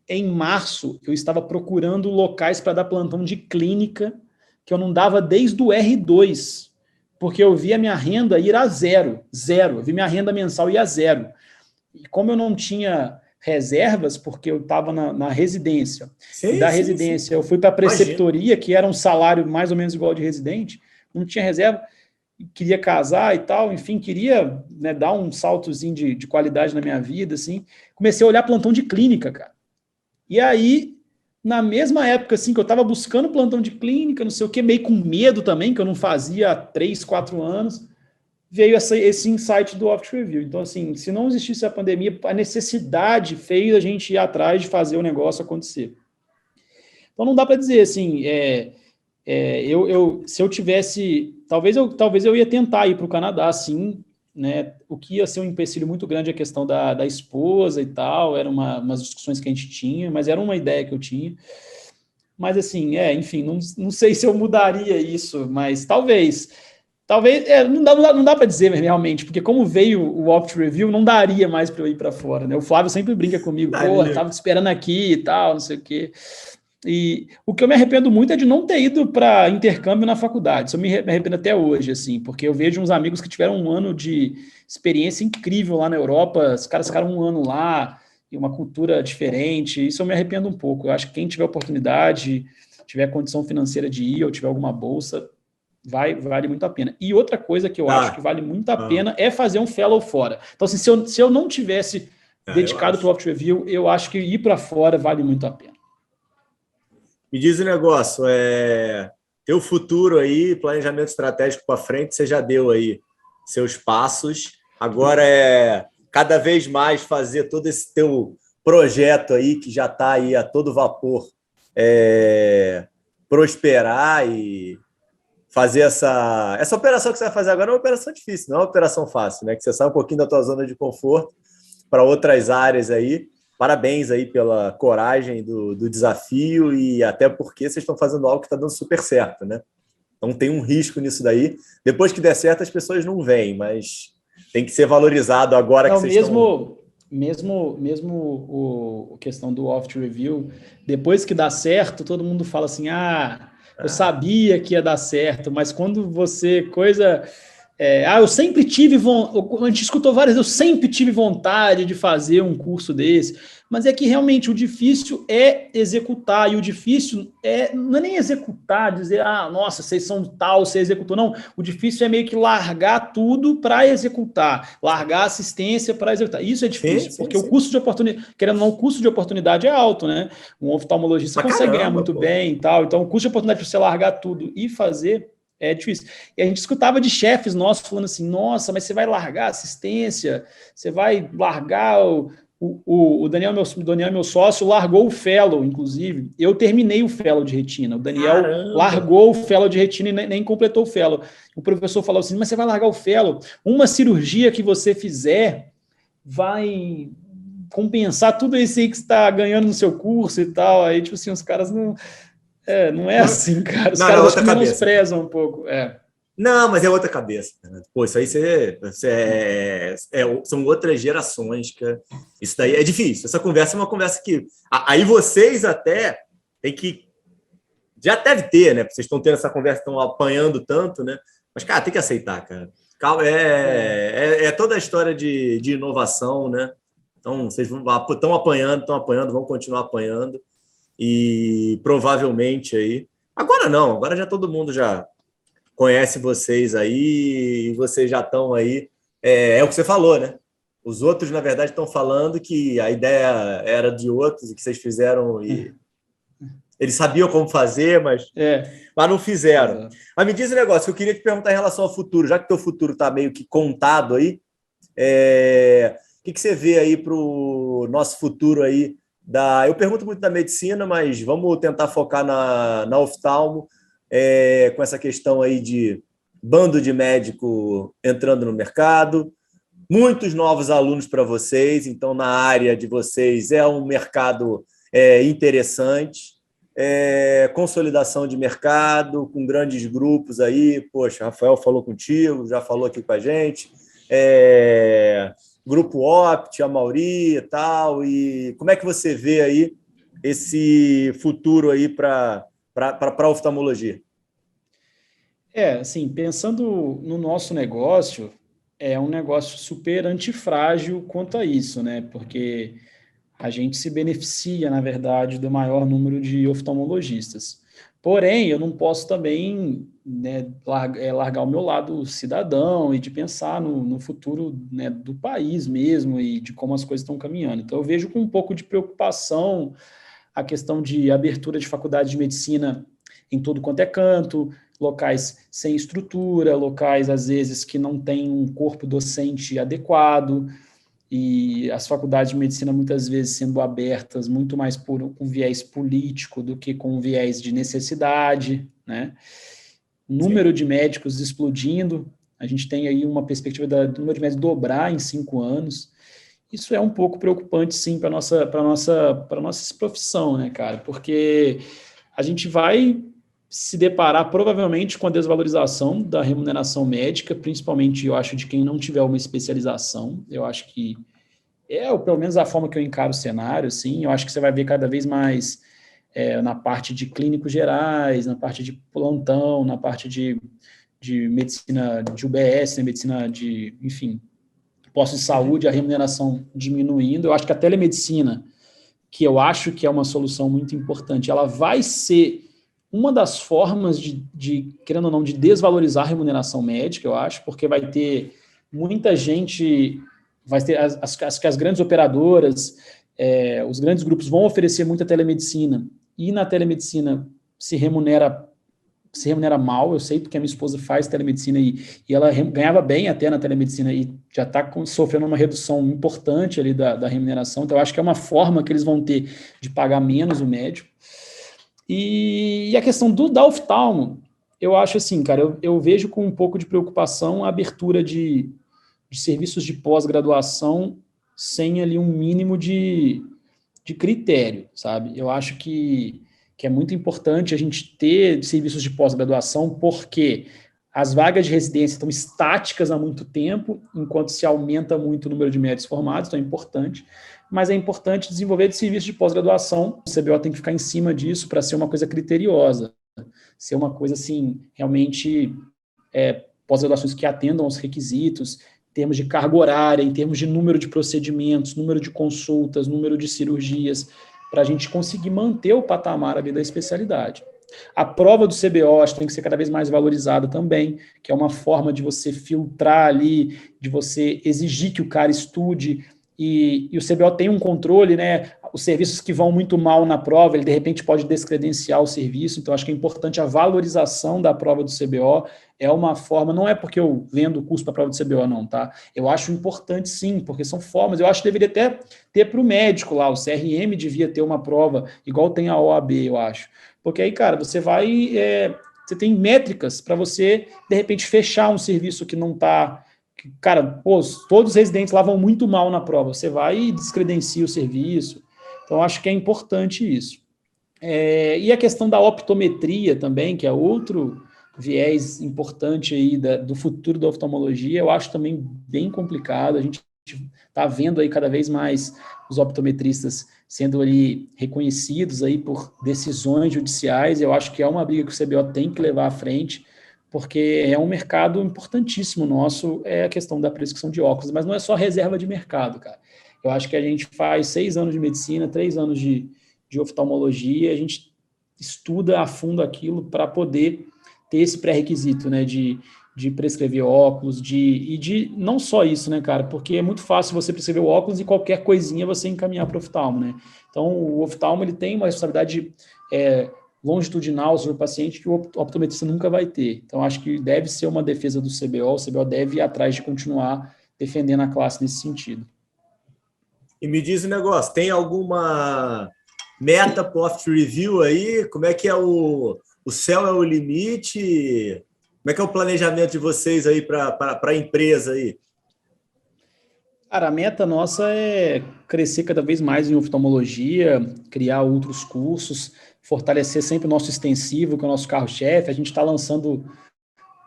em março eu estava procurando locais para dar plantão de clínica, que eu não dava desde o R2, porque eu vi a minha renda ir a zero, eu vi minha renda mensal ir a zero. E como eu não tinha reservas, porque eu estava na residência, residência eu fui para a preceptoria, que era um salário mais ou menos igual de residente, não tinha reserva, queria casar e tal, enfim, queria, né, dar um saltozinho de qualidade na minha vida, assim, comecei a olhar plantão de clínica, cara. E aí, na mesma época, assim, que eu estava buscando plantão de clínica, não sei o que, meio com medo também, que eu não fazia há 3, 4 anos, veio esse insight do Opt Review. Então, assim, se não existisse a pandemia, a necessidade fez a gente ir atrás de fazer o negócio acontecer. Então, não dá para dizer, assim, se eu tivesse... Talvez eu ia tentar ir para o Canadá, sim, né? O que ia ser um empecilho muito grande é a questão da esposa e tal, eram umas discussões que a gente tinha, mas era uma ideia que eu tinha. Mas assim, enfim, não sei se eu mudaria isso, mas talvez, não dá para dizer realmente, porque como veio o Opt Review, não daria mais para eu ir para fora, né? O Flávio sempre brinca comigo, tava te esperando aqui e tal, não sei o quê. E o que eu me arrependo muito é de não ter ido para intercâmbio na faculdade. Isso eu me arrependo até hoje, assim, porque eu vejo uns amigos que tiveram um ano de experiência incrível lá na Europa, os caras ficaram um ano lá, e uma cultura diferente. Isso eu me arrependo um pouco. Eu acho que quem tiver oportunidade, tiver condição financeira de ir ou tiver alguma bolsa, vale muito a pena. E outra coisa que eu acho que vale muito a pena é fazer um fellow fora. Então, assim, se eu não tivesse dedicado para o Opt Review, eu acho que ir para fora vale muito a pena. Me diz um negócio, teu futuro aí, planejamento estratégico para frente, você já deu aí seus passos. Agora cada vez mais fazer todo esse teu projeto aí, que já está aí a todo vapor, prosperar e fazer essa operação que você vai fazer agora é uma operação difícil, não é uma operação fácil, né? Que você sai um pouquinho da tua zona de conforto para outras áreas aí. Parabéns aí pela coragem do desafio e até porque vocês estão fazendo algo que está dando super certo, né? Então tem um risco nisso daí. Depois que der certo, as pessoas não veem, mas tem que ser valorizado agora que vocês estão... Mesmo questão do Off Review, depois que dá certo, todo mundo fala assim, eu sabia que ia dar certo, mas quando você eu sempre tive vontade, a gente escutou várias vezes, eu sempre tive vontade de fazer um curso desse, mas é que realmente o difícil é executar, e o difícil não é nem executar, dizer, nossa, vocês são tal, você executou, não, o difícil é meio que largar tudo para executar, largar a assistência para executar, isso é difícil, porque o custo de oportunidade, querendo ou não, o custo de oportunidade é alto, né? Um oftalmologista consegue ganhar muito bem e tal, então o custo de oportunidade para você largar tudo e fazer é difícil. E a gente escutava de chefes nossos falando assim, nossa, mas você vai largar a assistência, você vai largar o Daniel, meu sócio, largou o fellow, inclusive. Eu terminei o fellow de retina. O Daniel largou o fellow de retina e nem completou o fellow. O professor falou assim, mas você vai largar o fellow? Uma cirurgia que você fizer vai compensar tudo isso aí que você está ganhando no seu curso e tal. Aí, tipo assim, os caras não é assim, cara. Os caras acho que menosprezam um pouco. Não, mas é outra cabeça. Né? Pô, isso aí são outras gerações. Isso daí é difícil. Essa conversa é uma conversa que... Aí vocês até tem que... Já deve ter, né? Vocês estão tendo essa conversa, estão apanhando tanto, né? Mas, cara, tem que aceitar, cara. É toda a história de inovação, né? Então, vocês estão apanhando, vão continuar apanhando. E provavelmente aí... Agora não, agora já todo mundo já conhece vocês aí e vocês já estão aí. É o que você falou, né? Os outros, na verdade, estão falando que a ideia era de outros e que vocês fizeram e eles sabiam como fazer, mas não fizeram. Mas me diz um negócio que eu queria te perguntar em relação ao futuro, já que teu futuro está meio que contado aí, o que você vê aí para o nosso futuro aí? Eu pergunto muito da medicina, mas vamos tentar focar na oftalmo, com essa questão aí de bando de médico entrando no mercado, muitos novos alunos para vocês, então na área de vocês é um mercado interessante, consolidação de mercado com grandes grupos aí, poxa, Rafael falou contigo, já falou aqui com a gente, Grupo Opt, a Mauri e tal, e como é que você vê aí esse futuro aí para a oftalmologia? Assim, pensando no nosso negócio, é um negócio super antifrágil quanto a isso, né? Porque a gente se beneficia, na verdade, do maior número de oftalmologistas. Porém, eu não posso também, né, largar o meu lado cidadão e de pensar no futuro, né, do país mesmo e de como as coisas estão caminhando. Então, eu vejo com um pouco de preocupação a questão de abertura de faculdade de medicina em todo quanto é canto, locais sem estrutura, locais, às vezes, que não têm um corpo docente adequado, e as faculdades de medicina muitas vezes sendo abertas muito mais com viés político do que com viés de necessidade, né? Número de médicos explodindo, a gente tem aí uma perspectiva do número de médicos dobrar em 5 anos. Isso é um pouco preocupante, sim, para a nossa profissão, né, cara? Porque a gente vai se deparar provavelmente com a desvalorização da remuneração médica, principalmente, eu acho, de quem não tiver uma especialização. Eu acho que pelo menos a forma que eu encaro o cenário, assim, eu acho que você vai ver cada vez mais na parte de clínicos gerais, na parte de plantão, na parte de medicina de UBS, né, medicina de, enfim, posto de saúde, a remuneração diminuindo. Eu acho que a telemedicina, que eu acho que é uma solução muito importante, ela vai ser uma das formas querendo ou não, de desvalorizar a remuneração médica, eu acho, porque vai ter muita gente, vai ter as grandes operadoras, os grandes grupos vão oferecer muita telemedicina, e na telemedicina se remunera mal. Eu sei porque a minha esposa faz telemedicina e ela ganhava bem até na telemedicina e já está sofrendo uma redução importante ali da remuneração, então eu acho que é uma forma que eles vão ter de pagar menos o médico. E a questão da oftalmo, Eu acho assim, cara, eu vejo com um pouco de preocupação a abertura de serviços de pós-graduação sem ali um mínimo de critério, sabe? Eu acho que é muito importante a gente ter serviços de pós-graduação, porque as vagas de residência estão estáticas há muito tempo, enquanto se aumenta muito o número de médicos formados, então é importante, mas é importante desenvolver serviços de pós-graduação. O CBO tem que ficar em cima disso para ser uma coisa criteriosa, ser uma coisa assim, realmente pós-graduações que atendam aos requisitos, em termos de carga horária, em termos de número de procedimentos, número de consultas, número de cirurgias, para a gente conseguir manter o patamar ali da especialidade. A prova do CBO acho que tem que ser cada vez mais valorizada também, que é uma forma de você filtrar ali, de você exigir que o cara estude, e o CBO tem um controle, né? Os serviços que vão muito mal na prova, ele de repente pode descredenciar o serviço, então acho que é importante a valorização da prova do CBO, é uma forma, não é porque eu vendo o curso para a prova do CBO não, tá? Eu acho importante sim, porque são formas, eu acho que deveria até ter para o médico lá, o CRM devia ter uma prova, igual tem a OAB, eu acho. Porque aí, cara, você vai, você tem métricas para você, de repente, fechar um serviço que não está... Cara, pô, todos os residentes lá vão muito mal na prova. Você vai e descredencia o serviço. Então, acho que é importante isso. E a questão da optometria também, que é outro viés importante aí do futuro da oftalmologia, eu acho também bem complicado. A gente está vendo aí cada vez mais os optometristas sendo ali reconhecidos aí por decisões judiciais. Eu acho que é uma briga que o CBO tem que levar à frente, porque é um mercado importantíssimo nosso, é a questão da prescrição de óculos, mas não é só reserva de mercado, cara. Eu acho que a gente faz 6 anos de medicina, 3 anos de oftalmologia, a gente estuda a fundo aquilo para poder ter esse pré-requisito, né, de prescrever óculos, de não só isso, né, cara, porque é muito fácil você prescrever o óculos e qualquer coisinha você encaminhar para o oftalmo, né. Então, o oftalmo, ele tem uma responsabilidade longitudinal sobre o paciente que o optometrista nunca vai ter. Então, acho que deve ser uma defesa do CBO, o CBO deve ir atrás de continuar defendendo a classe nesse sentido. E me diz um negócio, tem alguma meta para o Oft Review aí? Como é que é o céu é o limite? Como é que é o planejamento de vocês aí para a empresa aí? Cara, a meta nossa é crescer cada vez mais em oftalmologia, criar outros cursos, fortalecer sempre o nosso extensivo, que é o nosso carro-chefe. A gente está lançando,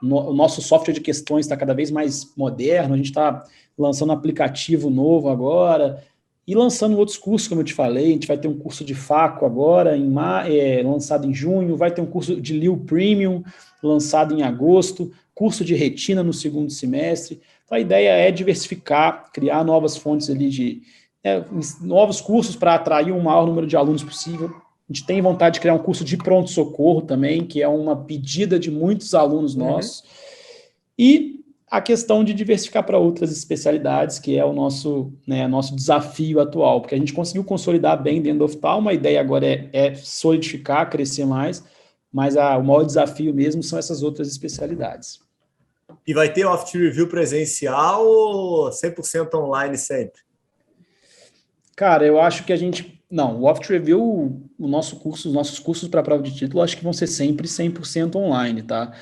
o nosso software de questões está cada vez mais moderno, a gente está lançando um aplicativo novo agora, e lançando outros cursos, como eu te falei. A gente vai ter um curso de Faco agora, lançado em junho, vai ter um curso de Liu Premium, lançado em agosto, curso de retina no segundo semestre. Então, a ideia é diversificar, criar novas fontes ali novos cursos para atrair um maior número de alunos possível. A gente tem vontade de criar um curso de pronto-socorro também, que é uma pedida de muitos alunos nossos. E a questão de diversificar para outras especialidades, que é o nosso desafio atual, porque a gente conseguiu consolidar bem dentro do oftalmo, a ideia agora é solidificar, crescer mais, mas o maior desafio mesmo são essas outras especialidades. E vai ter Oft Review presencial ou 100% online sempre? Cara, eu acho que não, o Oft Review, os nossos cursos para prova de título, acho que vão ser sempre 100% online, tá?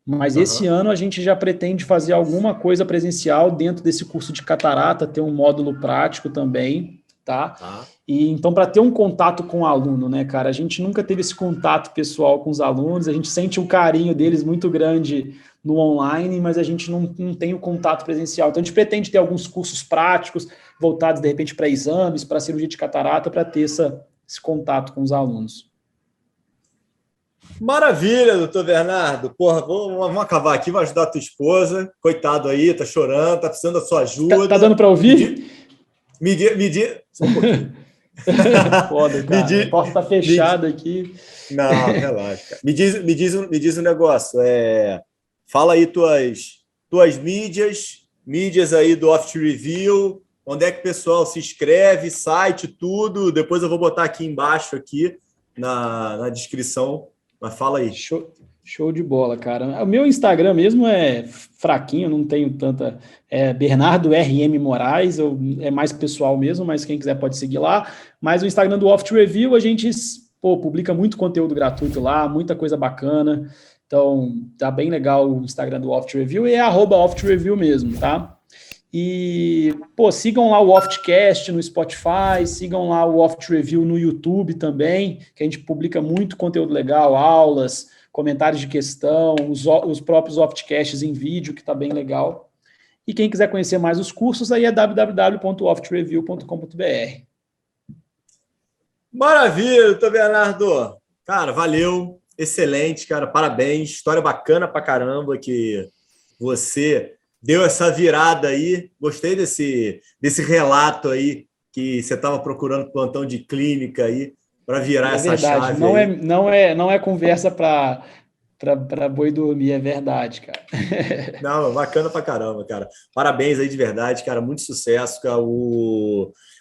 Mas esse ano a gente já pretende fazer alguma coisa presencial dentro desse curso de catarata, ter um módulo prático também, tá? E então, para ter um contato com o aluno, né, cara? A gente nunca teve esse contato pessoal com os alunos, a gente sente um carinho deles muito grande no online, mas a gente não tem o contato presencial. Então, a gente pretende ter alguns cursos práticos, voltados, de repente, para exames, para cirurgia de catarata, para ter esse contato com os alunos. Maravilha, doutor Bernardo. Porra, vamos acabar aqui, vou ajudar a tua esposa. Coitado aí, tá chorando, tá precisando da sua ajuda. Tá dando para ouvir? Me diz. Só um pouquinho. Foda, cara. A porta tá fechada aqui. Não, relaxa. Cara. Me diz um negócio. Fala aí tuas mídias aí do Oft Review. Onde é que o pessoal se inscreve, site, tudo. Depois eu vou botar aqui embaixo aqui na descrição. Mas fala aí. Show de bola, cara. O meu Instagram mesmo é fraquinho, não tenho tanta... Bernardo RM Moraes, é mais pessoal mesmo, mas quem quiser pode seguir lá. Mas o Instagram do Oft Review, a gente publica muito conteúdo gratuito lá, muita coisa bacana. Então, tá bem legal o Instagram do Oft Review e é @OftReview mesmo, tá? E, pô, sigam lá o Oftcast no Spotify, sigam lá o Oft Review no YouTube também, que a gente publica muito conteúdo legal, aulas, comentários de questão, os próprios Oftcasts em vídeo, que tá bem legal. E quem quiser conhecer mais os cursos, aí é www.oftreview.com.br. Maravilha, doutor Bernardo. Cara, valeu. Excelente, cara. Parabéns. História bacana pra caramba que você deu essa virada aí. Gostei desse relato aí que você estava procurando plantão de clínica aí para virar essa chave. Não é conversa para boi dormir, é verdade, cara. Não, bacana pra caramba, cara. Parabéns aí de verdade, cara. Muito sucesso, cara.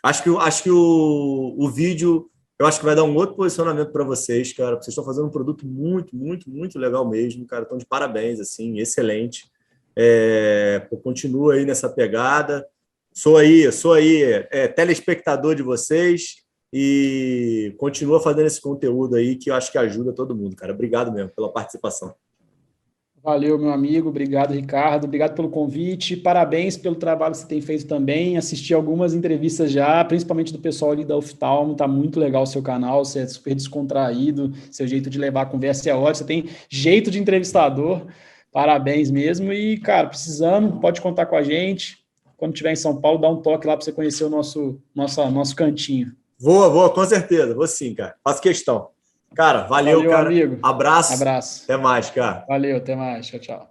Acho que o vídeo, eu acho que vai dar um outro posicionamento para vocês, cara. Vocês estão fazendo um produto muito, muito, muito legal mesmo, cara. Estão de parabéns, assim, excelente. Continua aí nessa pegada. Sou aí telespectador de vocês e continua fazendo esse conteúdo aí que eu acho que ajuda todo mundo, cara. Obrigado mesmo pela participação. Valeu, meu amigo. Obrigado, Ricardo. Obrigado pelo convite. Parabéns pelo trabalho que você tem feito também. Assisti algumas entrevistas já, principalmente do pessoal ali da Oftalmo. Tá muito legal o seu canal. Você é super descontraído. Seu jeito de levar a conversa é ótimo. Você tem jeito de entrevistador. Parabéns mesmo. E, cara, precisando, pode contar com a gente. Quando estiver em São Paulo, dá um toque lá para você conhecer o nosso cantinho. Vou, com certeza. Vou sim, cara. Faço questão. Cara, valeu cara. Amigo. Abraço. Abraço. Até mais, cara. Valeu, até mais. Tchau, tchau.